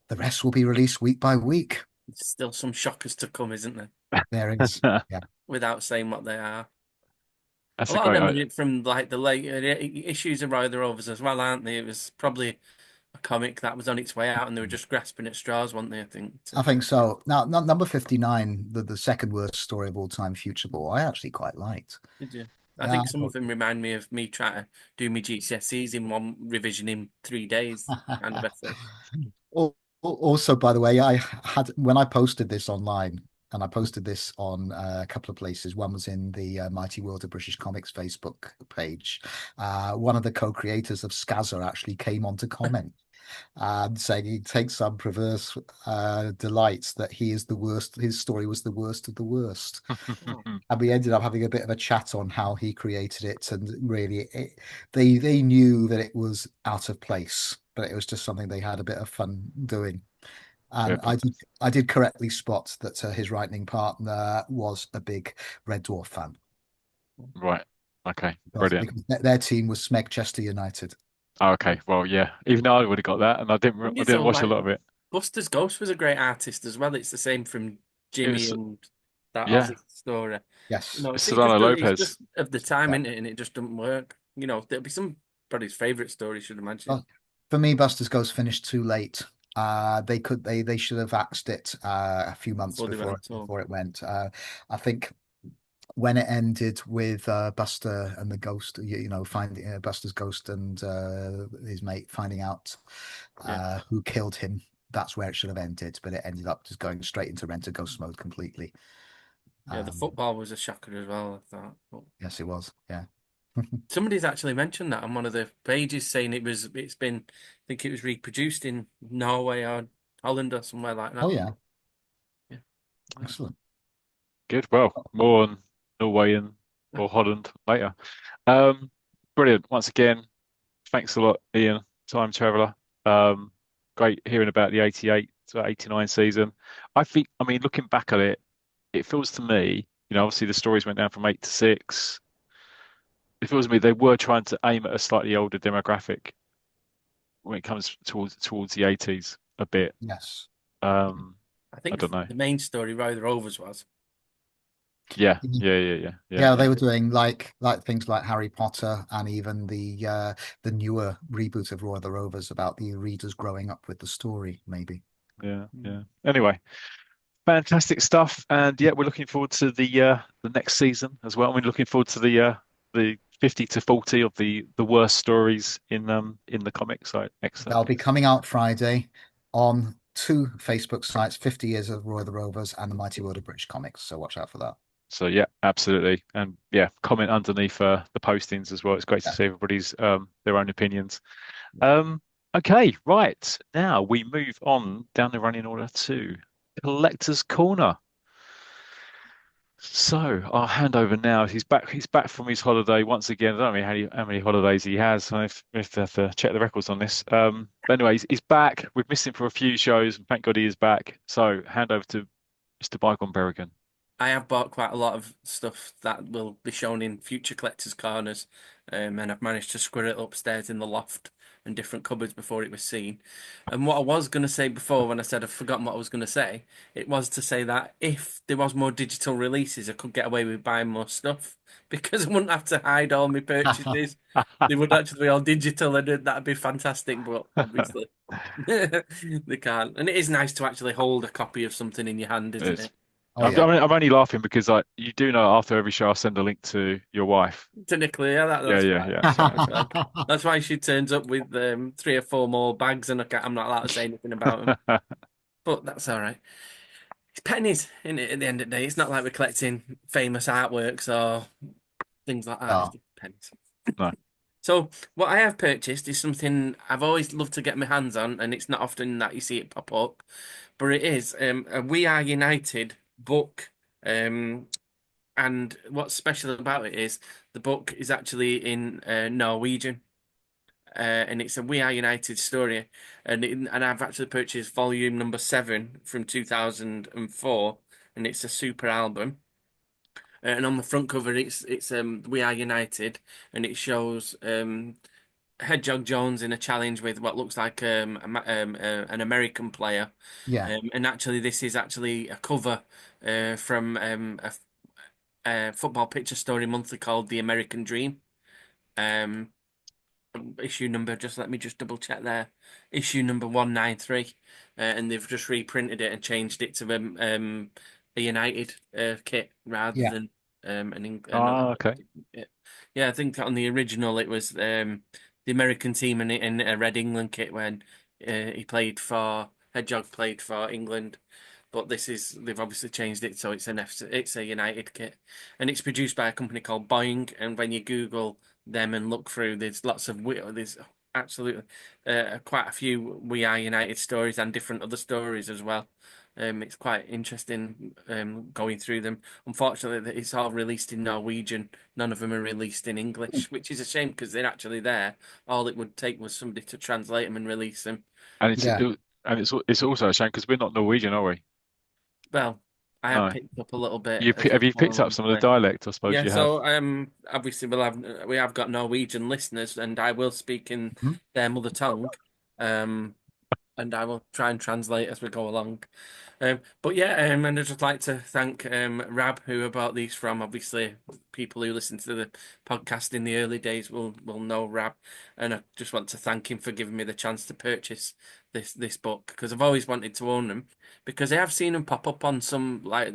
The rest will be released week by week. There's still some shockers to come, isn't there? There is. Yeah. Without saying what they are. That's A a lot of great. them are from like the late issues of Roy of the Rovers as well, aren't they? It was probably a comic that was on its way out, and they were just grasping at straws, weren't they? I think. I think so. Now, number 59, the second worst story of all time, Future Ball, I actually quite liked. Did you? I Yeah. think some of them remind me of me trying to do my GCSEs in one revision in 3 days, kind of effort. Also, by the way, I had when I posted this online, and I posted this on a couple of places. One was in the Mighty World of British Comics Facebook page. One of the co-creators of Skazza actually came on to comment and saying he takes some perverse delight that he is the worst. His story was the worst of the worst. Oh, And we ended up having a bit of a chat on how he created it, and really, they knew that it was out of place, but it was just something they had a bit of fun doing. Yeah, And I did correctly spot that his writing partner was a big Red Dwarf fan right. Okay, brilliant. because their team was Smegchester United. Oh, okay, well, yeah. Even though I would have got that, and I think I it's didn't all watch a like lot of it. Buster's Ghost was a great artist as well. It's the same from It Jimmy was, and that yeah, Aussie story. Yes. it's It just Solano it's Lopez. just of the time, Yeah. isn't it? And it just doesn't work. There'll be somebody's favorite story, should imagine. Well, for me, Buster's Ghost finished too late. They should have axed it a few months Before they went on tour. before it went. I think when it ended with Buster and the ghost, finding Buster's ghost and his mate finding out Yeah. who killed him, that's where it should have ended. But it ended up just going straight into rent a ghost mode completely. Yeah, the football was a shocker as well, I thought. But Yes, it was. Yeah. Somebody's actually mentioned that on one of the pages, saying it's been, I think it was reproduced in Norway or Holland or somewhere like Oh that. yeah, Yeah. Wow. excellent. Good. Well, more on Norway and or Holland later. Um, Brilliant. Once again, thanks a lot, Ian, time traveller. Um, Great hearing about the 88 to 89 season. I mean, looking back at it, it feels to me, obviously the stories went down from 8 to 6. It feels to me they were trying to aim at a slightly older demographic when it comes towards the 80s a bit. Yes. Um, I I think don't know. the main story, Roy of The Rovers, was. Yeah, yeah, yeah, yeah, yeah, Yeah, yeah, they were doing like things like Harry Potter and even the newer reboot of Roy of the Rovers about the readers growing up with the story, maybe. yeah, yeah. Anyway, fantastic stuff, and yeah, we're looking forward to the next season as well. We're looking forward to the 50 to 40 of the worst stories in the comics. So excellent. They'll be coming out Friday on two Facebook sites, 50 Years of Roy of the Rovers and The Mighty World of British Comics. So watch out for that. So yeah, absolutely, and yeah, comment underneath the postings as well. It's great to Yeah. see everybody's their own opinions. Um, okay, right now we move on down the running order to Collector's Corner. So I'll hand over now. He's back. He's back from his holiday once again. I don't know how many holidays he has. I have to check the records on this. But anyway, he's back. We've missed him for a few shows, and thank God he is back. So hand over to Mr. Bygone Berrigan. I have bought quite a lot of stuff that will be shown in future collectors' corners, and I've managed to squirrel it upstairs in the loft and different cupboards before it was seen. And what I was going to say before, when I said I've forgotten what I was going to say, it was to say that if there was more digital releases, I could get away with buying more stuff because I wouldn't have to hide all my purchases. They would actually be all digital, and that'd be fantastic. But obviously, they can't. And it is nice to actually hold a copy of something in your hand, isn't It's, it? Oh yeah. I'm only laughing because you do know after every show I'll send a link to your wife. Technically, yeah, Yeah, that's yeah, fine. yeah. That's fine. So, That's fine. That's why she turns up with 3 or 4 more bags, and I'm not allowed to say anything about them. But that's all right. It's pennies in it at the end of the day. It's not like we're collecting famous artworks or things like that. It's Oh, just pennies. no. So what I have purchased is something I've always loved to get my hands on, and it's not often that you see it pop up, but it is a We Are United book. Um, and what's special about it is the book is actually in Norwegian, and it's a We Are United story, and I've actually purchased volume number 7 from 2004, and it's a super album. And on the front cover, it's We Are United, and it shows Hedgehog Jones in a challenge with what looks like an American player, yeah. and actually this is actually a cover from a football picture story monthly called The American Dream. Um, issue number, just let me just double check there. Issue number 193, and they've just reprinted it and changed it to a United kit rather Yeah. than another. Ah, okay. Yeah, I think on the original it was the American team in a Red England kit when he played for Hedgehog played for England. But they've obviously changed it so it's a United kit, and it's produced by a company called Boeing. And when you Google them and look through, there's absolutely quite a few We Are United stories and different other stories as well. It's quite interesting going through them. Unfortunately, it's all released in Norwegian. None of them are released in English, which is a shame because they're actually there. All it would take was somebody to translate them and release them. And Yeah. it's also a shame because we're not Norwegian, are we? Well, I have No. picked up a little bit as Have I've you gone picked up along some the of the way. dialect? I suppose Yeah, you have. so obviously we have got Norwegian listeners, and I will speak in Mhm. their mother tongue, um, and I will try and translate as we go along. But yeah, and I'd just like to thank Rab, who I bought these from. Obviously, people who listen to the podcast in the early days will know Rab, and I just want to thank him for giving me the chance to purchase this book because I've always wanted to own them because I have seen them pop up on some like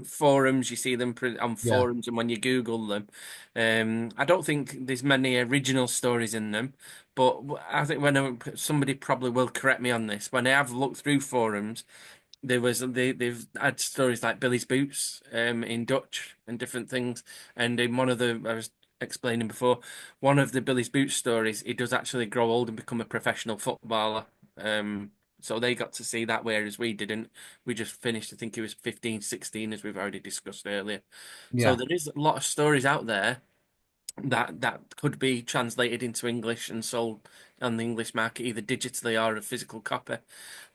forums. You see them on Yeah. forums, and when you Google them, I don't think there's many original stories in them. But I think somebody probably will correct me on this. When I have looked through forums, they've had stories like Billy's Boots in Dutch and different things. And in one of the I was explaining before, one of the Billy's Boots stories, he does actually grow old and become a professional footballer. So they got to see that, whereas we didn't. We just finished, I think he was 15, 16, as we've already discussed earlier. So Yeah. there is a lot of stories out there that could be translated into English and sold on the English market, either digitally or a physical copy.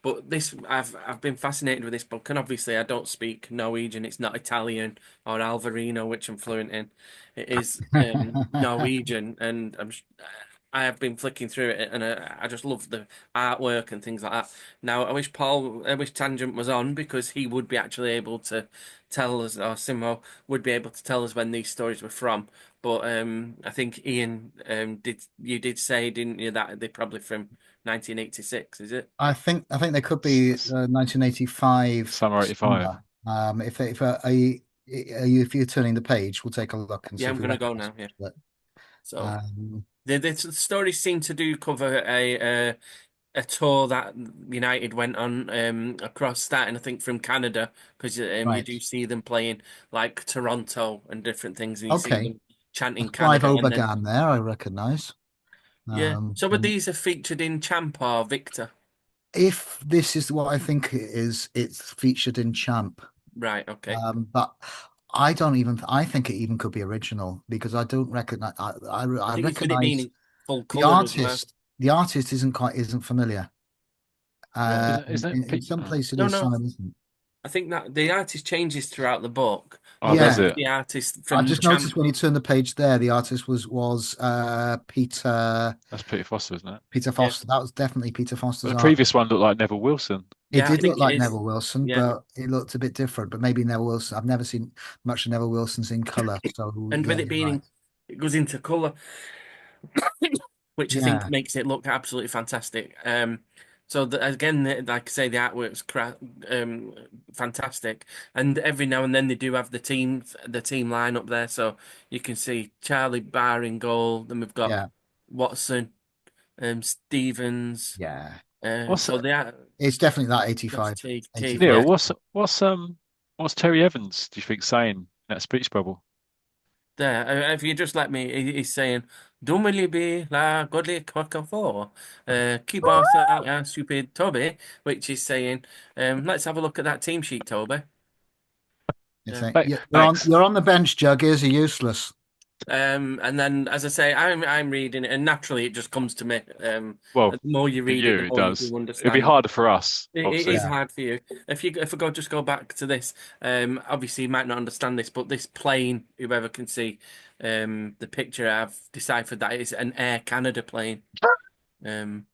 But this, I've been fascinated with this book, and obviously I don't speak Norwegian. It's not Italian or Alvarino, which I'm fluent in. It is Norwegian, and I have been flicking through it, and I just love the artwork and things like that. Now, I wish Tangent was on, because he would be actually able to tell us, or Simo would be able to tell us when these stories were from. But I think Ian, did say, didn't you, that they're probably from 1986, is it? I think they could be 1985 Summer 85. summer. If you're turning the page, we'll take a look and Yeah, see I'm if we gonna go recognize now. Yeah. it. So Um, the stories seem to do cover a tour that United went on across, starting I think from Canada, because you right. do see them playing like Toronto and different things, and you see Okay. them chanting That's Clive Canada, and then Obergan there, I recognize. yeah. So, but And these are featured in Champ or Victor, if this is what I think it is, it's featured in Champ. right? Okay. But I don't even, I think it even could be original because I don't recognize, I I think it's with it being recognize in full the color as well. artist. The artist isn't familiar. Right. Isn't it In Pete? some Oh, places it No, is, no. some it isn't. I think that the artist changes throughout the book, oh, but does Yeah, this is it? the artist I from just Champ. noticed when you turn the page there, the artist was That's Peter Foster, isn't it? Peter Yeah. Foster. That was definitely Peter But Foster's the art. previous one looked like Neville Wilson. It Yeah, I did look think it like is. Neville Wilson, Yeah. but it looked a bit different. But maybe Neville Wilson. I've never seen much of Neville Wilson's in colour. So And yeah, with it you're right. it goes into color, which I think Yeah, makes it look absolutely fantastic. So again, like I say, the artwork's um, fantastic, and every now and then they do have the team line up there, so you can see Charlie Barr in goal. Then we've got yeah, Watson, Stevens. yeah. What's So they are. It's definitely that Josh 85, Teague, 85. Neil? yeah. What's Terry Evans? Do you think saying in that speech bubble? There, if you just let me, he's saying, "Don't really be la godly quacker for, keep off that stupid Toby," which is saying, "Let's have a look at that team sheet, Toby." It's Yeah. like, Thanks. you're on the bench, Juggies. Are useless. And then, as I say, I'm reading it, and naturally it just comes to me. Well, The more you for read it, you the it more you does. do It'd be understand. harder for us, It obviously. is Yeah, hard for you. If we just back to this, obviously you might not understand this, but this plane, whoever can see, the picture, I've deciphered that it's an Air Canada plane. Um,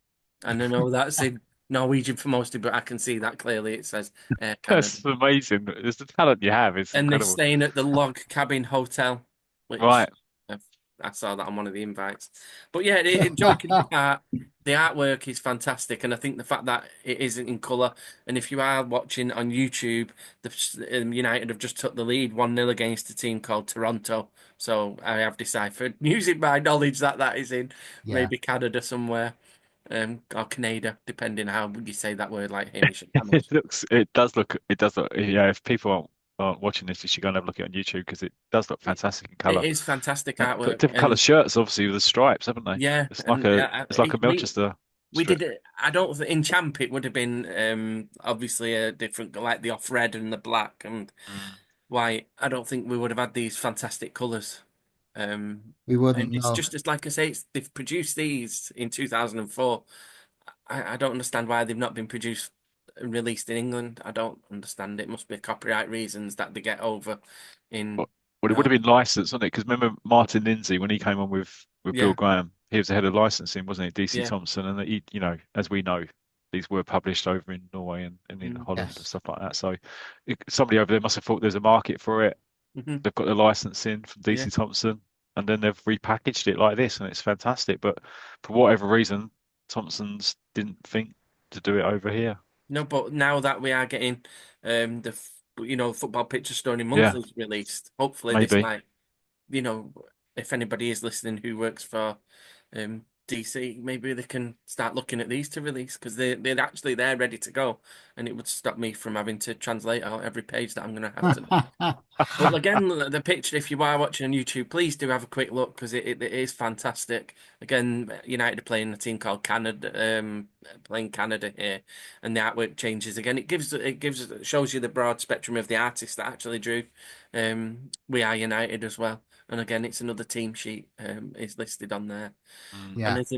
and I know that's in Norwegian for most of you, but I can see that clearly. It says Air Canada, That's amazing. It's the talent you have. It's and they're incredible. staying at the Log Cabin Hotel, which Right. I, I saw that on one of the invites. But yeah, joking apart, the artwork is fantastic, and I think the fact that it isn't in colour, and if you are watching on YouTube, the United have just took the lead 1-0 against a team called Toronto. So I have deciphered, using my knowledge, that that is in yeah. maybe Canada somewhere, or Canada, depending how you say that word, like Hamish and It Hamish. looks. It does look. Yeah. If people aren't watching this, you should go and have a look at it on YouTube because it does look It, fantastic in it colour. is fantastic And got artwork, different colour and shirts, obviously with the stripes, haven't they? yeah, It's like and a. It's like a we Manchester we strip. did it. I don't in Champ it would have been obviously a different, like the off red and the black and Mm. white. I don't think we would have had these fantastic colours. We And wouldn't it's know. just as like I say, they've produced these in 2004. I don't understand why they've not been produced and released in England. I don't understand. It must be copyright reasons that they get over in. Well, well, it would have been licensed, wouldn't it? Because remember Martin Lindsay when he came on with Bill Yeah, Graham, he was the head of licensing, wasn't he? DC yeah. Thompson, and he, as we know, these were published over in Norway and in Mm. Holland and Yes. stuff like that. So somebody over there must have thought there's a market for it. Hmm. They've got the licensing from Yeah. DC Thompson, and then they've repackaged it like this, and it's fantastic. But for whatever reason, Thompson's didn't think to do it over here. No, but now that we are getting football picture story Yeah, monthlies released, hopefully this maybe. might, you know, if anybody is listening who works for DC, maybe they can start looking at these to release because they're actually there ready to go, and it would stop me from having to translate out every page that I'm going to have to. But again, the picture, if you are watching on YouTube, please do have a quick look because it is fantastic. Again, United are playing a team called Canada, playing Canada here, and the artwork changes again. It shows you the broad spectrum of the artists that actually drew. We Are United as well, and again, it's another team sheet is listed on there. Mm. And Yeah. as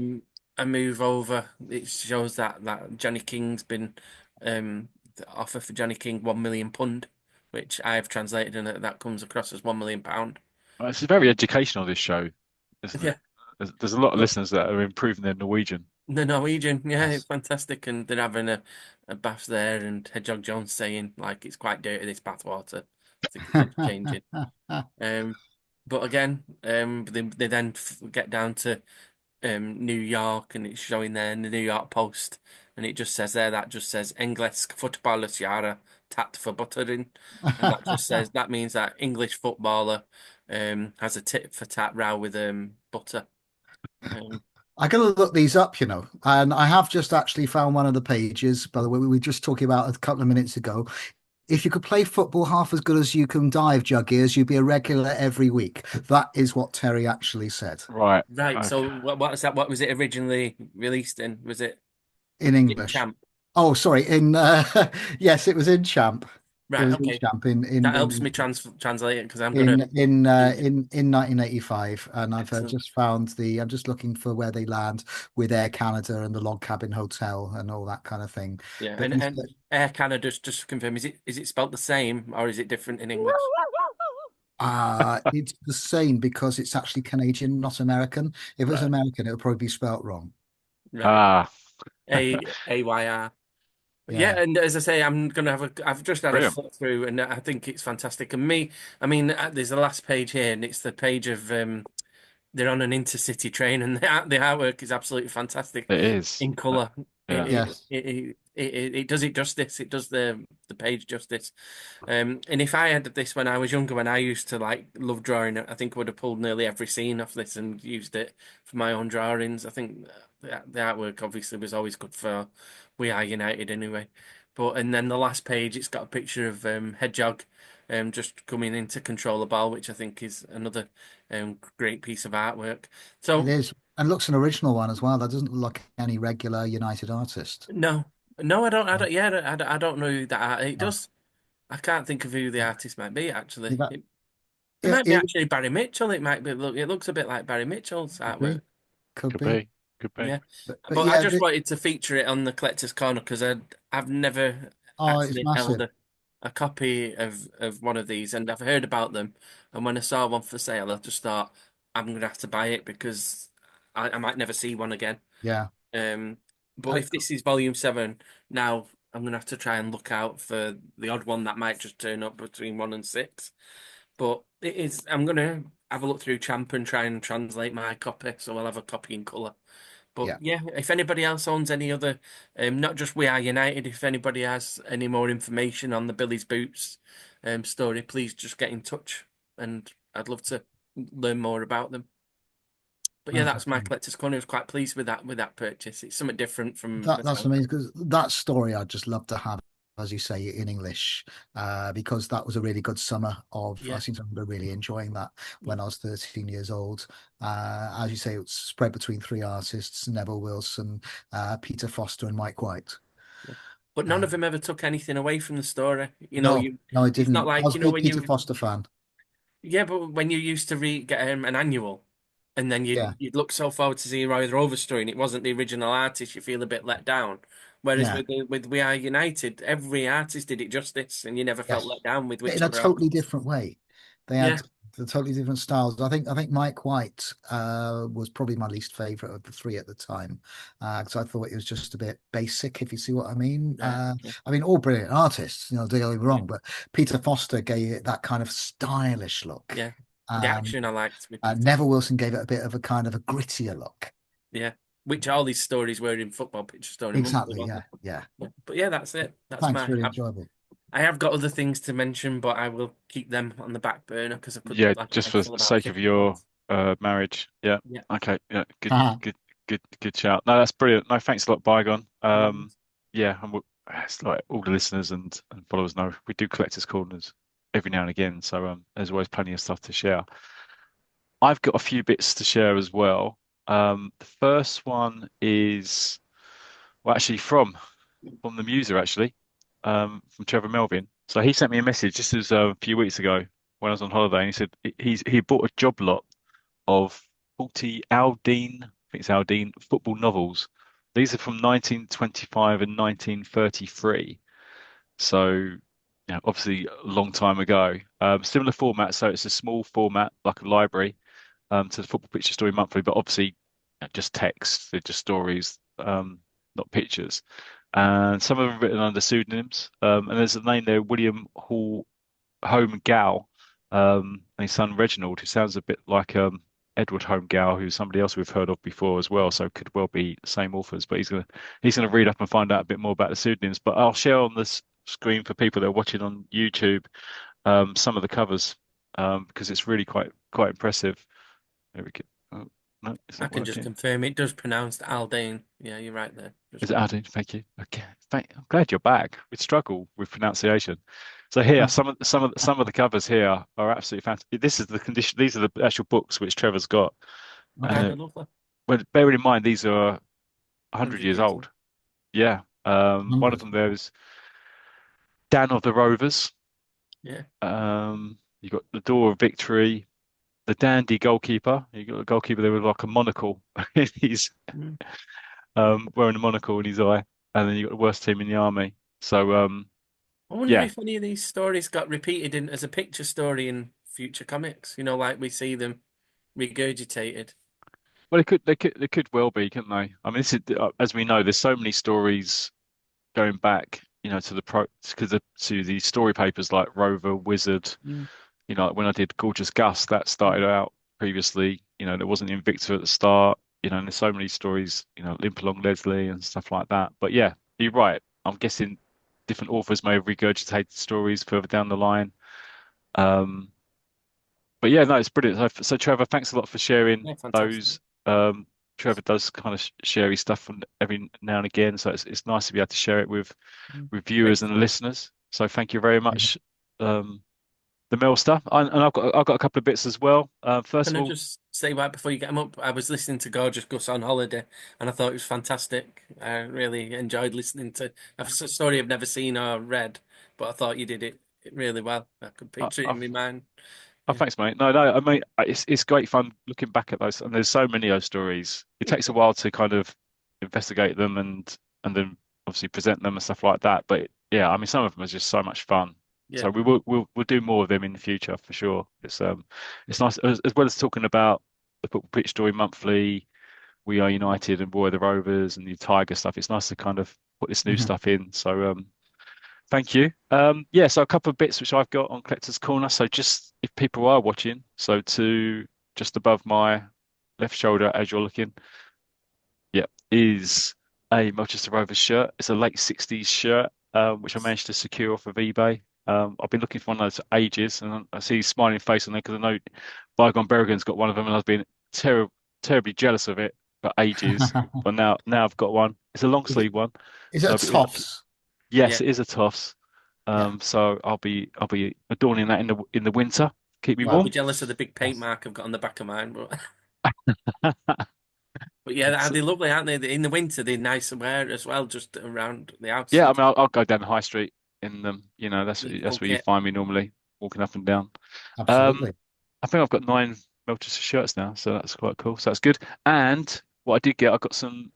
a move over, it shows that Johnny King's been the offer for Johnny King £1 million, which I have translated, and that comes across as £1 million. It's very educational, this show, isn't it? Yeah, There's a lot of but listeners that are improving their Norwegian. the Norwegian, yeah, it's Yes. fantastic, and they're having a bath there, and Hedgehog Jones saying like it's quite dirty this bathwater. I think it needs changing. Um, but again, they then get down to New York, and it's showing there in the New York Post, and it just says there that just says Engelsk fotballsjära tatt för buttering, and that just says that means that English footballer has a tit for tat row with butter. Um, I gotta look these up, and I have just actually found one of the pages. By the way, we were just talking about a couple of minutes ago. If you could play football half as good as you can dive, Jug ears, you'd be a regular every week. That is what Terry actually said Right. right. Okay. So what was that? What was it originally released in? Was it in in English. Champ? Oh, sorry, in yes, it was in Champ. It Right. was in Okay. Champ That helps me translate it because I'm gonna use it. in 1985, and I've Excellent. just found the. I'm just looking for where they land with Air Canada and the Log Cabin Hotel and all that kind of thing. Yeah, But and Air Canada, just to confirm, is it spelled the same or is it different in English? it's the same because it's actually Canadian, not American. If it was Right. American, it would probably be spelt wrong. Right. Ah, AYR. Yeah, Yeah, and as I say, I've just had a brilliant. flip through, and I think it's fantastic. And I mean, there's the last page here, and it's the page of they're on an intercity train, and the artwork is absolutely fantastic It is. in color. It Yeah. it, yes, it it does it justice. It does the page justice. And if I had this when I was younger, when I used to like love drawing, I think I would have pulled nearly every scene off this and used it for my own drawings. I think the artwork obviously was always good for We Are United anyway. But and then the last page, it's got a picture of Hedgehog just coming in to control the ball, which I think is another great piece of artwork. it So is, and looks an original one as well. That doesn't look like any regular United artist. no, no, I Yeah, don't, yeah, I don't know who that it yeah. does. I can't think of who the artist might be actually. That- It might be it actually Barry Mitchell. It might be. Look, it looks a bit like Barry Mitchell's could artwork. be, could Could be. be. Could be. Yeah, But but I yeah, just wanted to feature it on the collector's corner because I've never oh, it's actually held massive. a copy of one of these, and I've heard about them. And when I saw one for sale, I just thought I'm gonna have to buy it because I might never see one again. Yeah. Um, but I, if this is volume 7 now, I'm gonna have to try and look out for the odd one that might just turn up between 1 and 6. But it is. I'm gonna have a look through Champ and try and translate my copy, so I'll have a copy in colour. But yeah. yeah, if anybody else owns any other, not just We Are United, if anybody has any more information on the Billy's Boots story, please just get in touch, and I'd love to learn more about them. But yeah, That's that's my collector's corner. I was quite pleased with that purchase. It's something different from that's myself. amazing because that story I'd just love to have, as you say, in English, because that was a really good summer of. I Yeah, seem to remember really enjoying that yeah, when I was 13 years old. As you say, it was spread between three artists: Neville Wilson, Peter Foster, and Mike White. yeah. But none Uh, of them ever took anything away from the story. no, no, I It's not didn't. I like was a big when Peter you Foster fan. Yeah, but when you used to read get an annual, and then Yeah, you'd look so forward to see Roy of The Rovers story, and it wasn't the original artist, you feel a bit let down. Whereas yeah, with We Are United, every artist did it justice, and you never felt yes. let down with In a whichever totally artist. different way. They Yeah, had the totally different styles. I think Mike White was probably my least favorite of the three at the time because I thought it was just a bit basic, if you see what I mean. right. Yeah, I mean, all brilliant artists, don't get me yeah, wrong, but Peter Foster gave it that kind of stylish look. yeah. The Um, action I liked with Peter. Neville Wilson gave it a bit of a kind of a grittier look. Yeah, which all these stories were in Football Picture Story Monthly, Exactly. wasn't Yeah. they? Yeah. Yeah. But yeah, that's it. That's Thanks. my. Really enjoyable. I have got other things to mention, but I will keep them on the back burner because I could, Yeah, like I just said, for fill about sake of 50 your points. marriage. Yeah. Yeah. Okay. Yeah. Good. Ah, Good. good shout. No, that's brilliant. No, thanks a lot, Bygone. No worries. Yeah, it's like all the listeners and followers know we do collectors corners every now and again, so there's always plenty of stuff to share. I've got a few bits to share as well. The first one is well, actually from the muser actually, from Trevor Melvin. So he sent me a message just as a few weeks ago when I was on holiday, and he said he bought a job lot of 40 Aldine, I think it's Aldine football novels. These are from 1925 and 1933. So, yeah, obviously a long time ago. Similar format, so it's a small format like a library to the Football Picture Story Monthly, but obviously just text, they're just stories, not pictures. And some of them written under pseudonyms. And there's a name there, William Hall Home Gow, and his son Reginald, who sounds a bit like Edward Home Gow, who's somebody else we've heard of before as well. So could well be the same authors. But he's gonna read up and find out a bit more about the pseudonyms. But I'll share on this screen for people that are watching on YouTube some of the covers because it's really quite impressive. There we go. Oh, no, it's I not can just working. confirm it does pronounce Aldane. Yeah, you're right there. Is Just it adding? Thank you. Okay, I'm glad you're back. We struggle with pronunciation. So here, some of the covers here are absolutely fantastic. This is the condition. These are the actual books which Trevor's got, and oh, Okay. they're lovely. well, bearing in mind these are 100 100 years years old. old. Yeah. One of 100. them there is Dan of the Rovers. Yeah. You got the Door of Victory, the Dandy goalkeeper. You got a goalkeeper there with like a monocle. He's Mm. wearing a monocle in his eye, and then you got the worst team in the army. So I wonder yeah. if any of these stories got repeated in as a picture story in future comics. You know, like we see them regurgitated. Well, they could well be, couldn't they? I mean, this is as we know, there's so many stories going back, to the pro to the story papers like Rover, Wizard. Mm. Like when I did Gorgeous Gus, that started out previously. There wasn't Invicta at the start. And there's so many stories. Limp Along Leslie and stuff like that. But yeah, you're right. I'm guessing different authors may have regurgitated stories further down the line. Um, but yeah, no, it's brilliant. So Trevor, thanks a lot for sharing Yeah, fantastic. those. Trevor does kind of share his stuff from every now and again, so it's nice to be able to share it Mm. with viewers and Grateful. listeners. So thank you very much, the Mill stuff, and I've got a couple of bits as well. First Can of I all, just say right before you get them up, I was listening to Gorgeous Gus on holiday and I thought it was fantastic. I really enjoyed listening to a story I've never seen or read, but I thought you did it really well. I could I, picture it I, in my mind. oh, Yeah. thanks, mate. No, I mean it's great fun looking back at those, and there's so many of those stories. It takes a while to kind of investigate them and then obviously present them and stuff like that. But yeah, I mean some of them are just so much fun. Yeah. So we'll do more of them in the future for sure. It's nice as well as talking about the Football Pitch Story Monthly, We Are United, and Roy of the Rovers and the Tiger stuff. It's nice to kind of put this new Mhm. stuff in. So thank you. Yeah, so a couple of bits which I've got on Collector's Corner. So just if people are watching, so to just above my left shoulder as you're looking, yeah, is a Manchester Rovers shirt. It's a late 60s shirt, which I managed to secure off of eBay. I've been looking for one of those for ages, and I see his smiling face on there because I know Bygone Berrigan's got one of them, and I've been terribly jealous of it for ages. But now I've got one. It's a long Is it, sleeve one, is it so a toffs? Yeah. yes, it is a toss. Yeah. So I'll be adorning that in the winter. Keep me I'll be Well, warm. jealous of the big paint yes. mark I've got on the back of mine, but yeah, they're lovely, aren't they? In the winter, they're nice to wear as well, just around the house Yeah, I and mean, I'll go down the high street in them. That's full where you kit. find me normally, walking up and down. Um, Absolutely. I think I've got 9 Melchester shirts now, so that's quite cool. So that's good. And what I did get, I got some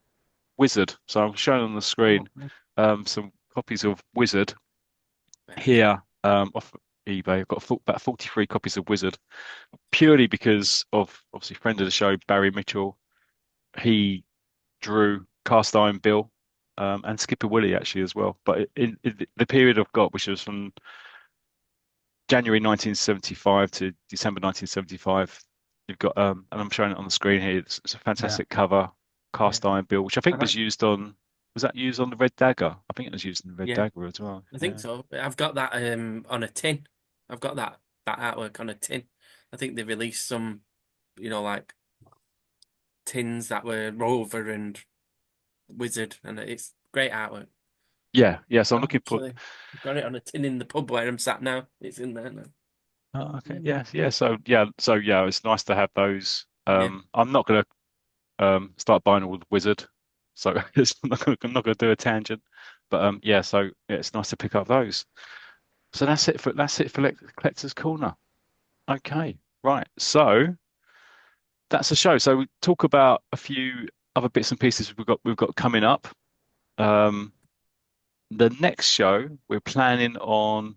Wizard. So I'm showing on the Oh, screen some copies of Wizard very good. here off eBay. I've got about 43 copies of Wizard purely because of obviously friend of the show Barry Mitchell. He drew Cast Iron Bill and Skipper Willie actually as well. But in the period I've got, which was from January 1975 to December 1975. You've got and I'm showing it on the screen here. It's a Yeah. fantastic cover, Yeah. cast iron bill, which I I think like, was that used on the Red Dagger? I think it was used in the Red yeah, Dagger as well. I think Yeah. so. I've got that on a tin. I've got that artwork on a tin. I think they released some, like tins that were Rover and Wizard, and it's great artwork. Yeah, yeah. So I'm Oh, looking for. actually, I've got it on a tin in the pub where I'm sat now. It's in there now. Oh, okay. Yeah, yeah. So it's nice to have those. Yeah. I'm not gonna start buying all the Wizard, so I'm not gonna do a tangent. But yeah. So yeah, it's nice to pick up those. So that's it for Collector's Corner. Okay, right. So that's the show. So we talk about a few other bits and pieces we've got coming up. Um, the next show we're planning on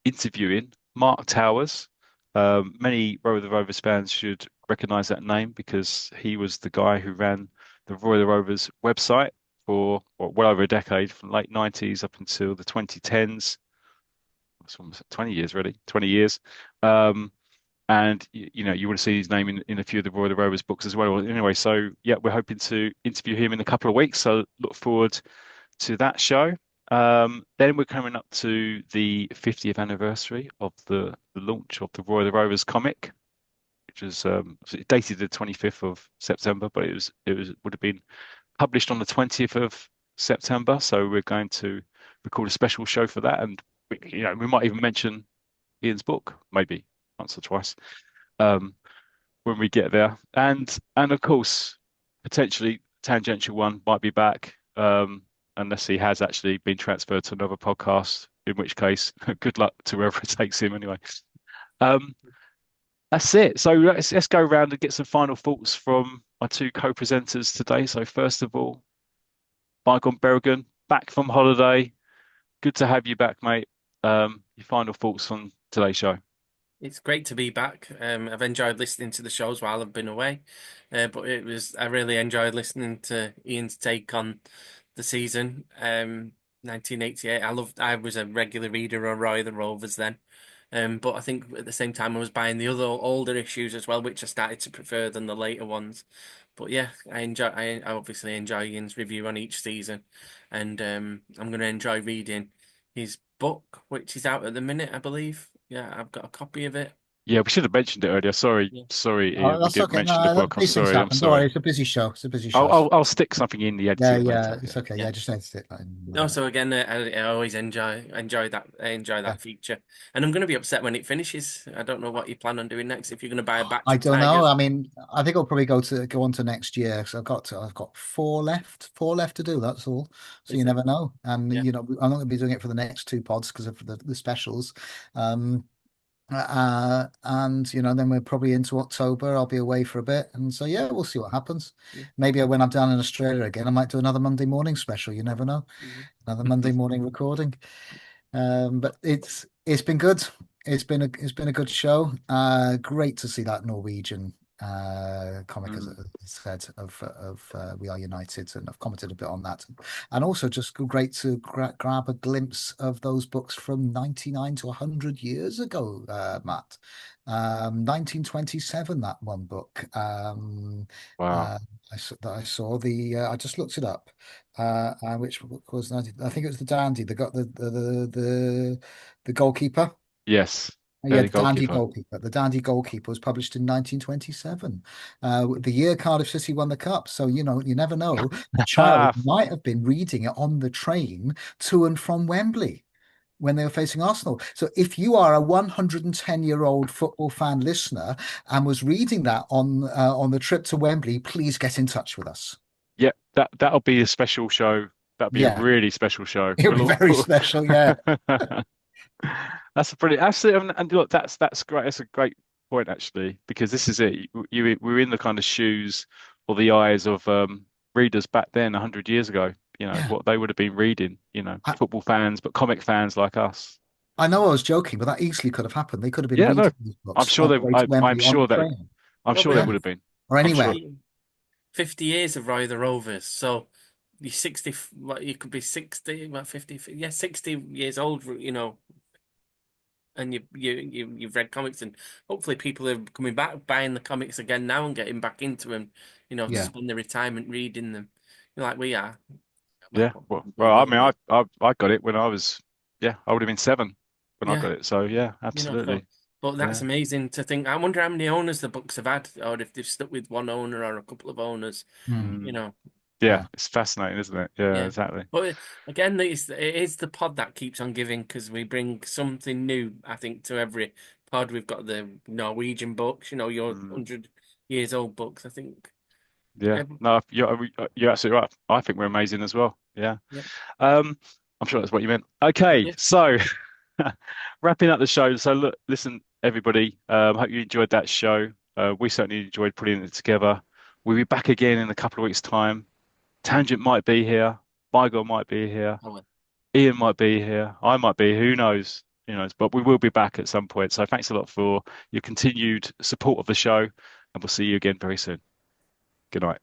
interviewing Mark Towers. Many Roy of the Rovers fans should recognise that name because he was the guy who ran the Roy of the Rovers website for well over a decade, from late 90s up until the 2010s. It's almost 20 years, really, 20 years. Um, and you would have seen his name in a few of the Roy of the Rovers books as well. Anyway, so yeah, we're hoping to interview him in a couple of weeks. So look forward to that show. Then we're coming up to the 50th anniversary of the launch of the Roy of the Rovers comic, which was dated the 25th of September, but it would have been published on the 20th of September. So we're going to record a special show for that, and we might even mention Ian's book, maybe once or twice, um, when we get there. And of course, potentially Tangential One might be back, unless he has actually been transferred to another podcast, in which case, good luck to whoever it takes him anyway. Um, that's it. So let's go around and get some final thoughts from my two co-presenters today. So first of all, Bygone Berrigan, back from holiday. Good to have you back, mate. Your final thoughts on today's show. It's great to be back. I've enjoyed listening to the shows while I've been away, but I really enjoyed listening to Ian's take on the season. 1988. I was a regular reader of Roy of the Rovers then, but I think at the same time I was buying the other older issues as well, which I started to prefer than the later ones. But yeah, I obviously enjoy Ian's review on each season, and I'm going to enjoy reading his book, which is out at the minute, I believe. Yeah, I've got a copy of it. Yeah, we should have mentioned it earlier. Sorry, Yeah. sorry, Oh, Ian. We that's didn't okay. mention the No, book. I'm these things sorry. I'm happen. Don't worry. sorry. It's a busy show. It's a busy I'll show. I'll, I'll stick something in the Yeah, editing yeah. later. Yeah. It's okay. Yeah. Yeah, just edit it. No, so again, I always enjoy that. I enjoy Yeah. that feature, and I'm going to be upset when it finishes. I don't know what you plan on doing next. If you're going to buy a batch I of don't know. Tigers, I mean, I think I'll probably go on to next year. So I've got four left to do. That's all. So you is it? never know. And Yeah. I'm not going to be doing it for the next two pods because of the specials. Um, and then we're probably into October. I'll be away for a bit, and so yeah, we'll see what happens. Yeah. Maybe when I'm down in Australia again, I might do another Monday morning special. You never know. Mhm. Another Monday morning recording. But it's been good. It's been a good show. Great to see that Norwegian comic, as Mm. I said, of We Are United, and I've commented a bit on that. And also just great to grab a glimpse of those books from 99 to 100 years ago, Matt. 1927, that one book. Wow. I saw I just looked it up. Which was 90, I think it was the Dandy. They got the goalkeeper. Yes. Yeah, Early the Dandy goalkeeper. goalkeeper. The Dandy goalkeeper was published in 1927, the year Cardiff City won the cup. So you never know. A child Ah, might have been reading it on the train to and from Wembley when they were facing Arsenal. So if you are a 110-year-old football fan listener and was reading that on the trip to Wembley, please get in touch with us. yeah. That'll be a special show. That'll be a Yeah, really special show. it'll be very special. Yeah. That's a brilliant. Absolutely. And look, that's great. That's a great point actually, because this is it. We're in the kind of shoes or the eyes of readers back then, 100 years ago. Yeah. What they would have been reading. Football fans, but comic fans like us. I know I was joking, but that easily could have happened. They could have been Yeah, no, reading these I'm books sure on they. the way to I'm Wembley on the sure that. train. I'm Well, sure they Yeah, would have been. or I'm sure. anywhere. 50 years of Roy of the Rovers. So you're 60. What you could be 60. What 50? Yeah, 60 years old. And you've read comics, and hopefully people are coming back buying the comics again now and getting back into them. To Yeah, spend their retirement reading them, like we are. Yeah. Well, we Well, I will mean, be. I got it when I was. Yeah, I would have been 7 when I Yeah, got it. So yeah, so absolutely. But that's Yeah. amazing to think. I wonder how many owners the books have had, or if they've stuck with one owner or a couple of owners. You Mm. know, Yeah, Yeah. it's fascinating, isn't it? Yeah, yeah. exactly. But again, it is the pod that keeps on giving because we bring something new, I think, to every pod. We've got the Norwegian books, your Mm. 100 years old books. I think. Yeah. Every, No, you're absolutely right. I think we're amazing as well. Yeah. yeah, Um, I'm sure that's what you meant. Okay, yeah. so wrapping up the show. So look, listen, everybody. Hope you enjoyed that show. We certainly enjoyed putting it together. We'll be back again in a couple of weeks' time. Tangent might be here. Bygone might be here. I will. Ian might be here. I might be. Who knows? Who knows? But we will be back at some point. So thanks a lot for your continued support of the show, and we'll see you again very soon. Good night.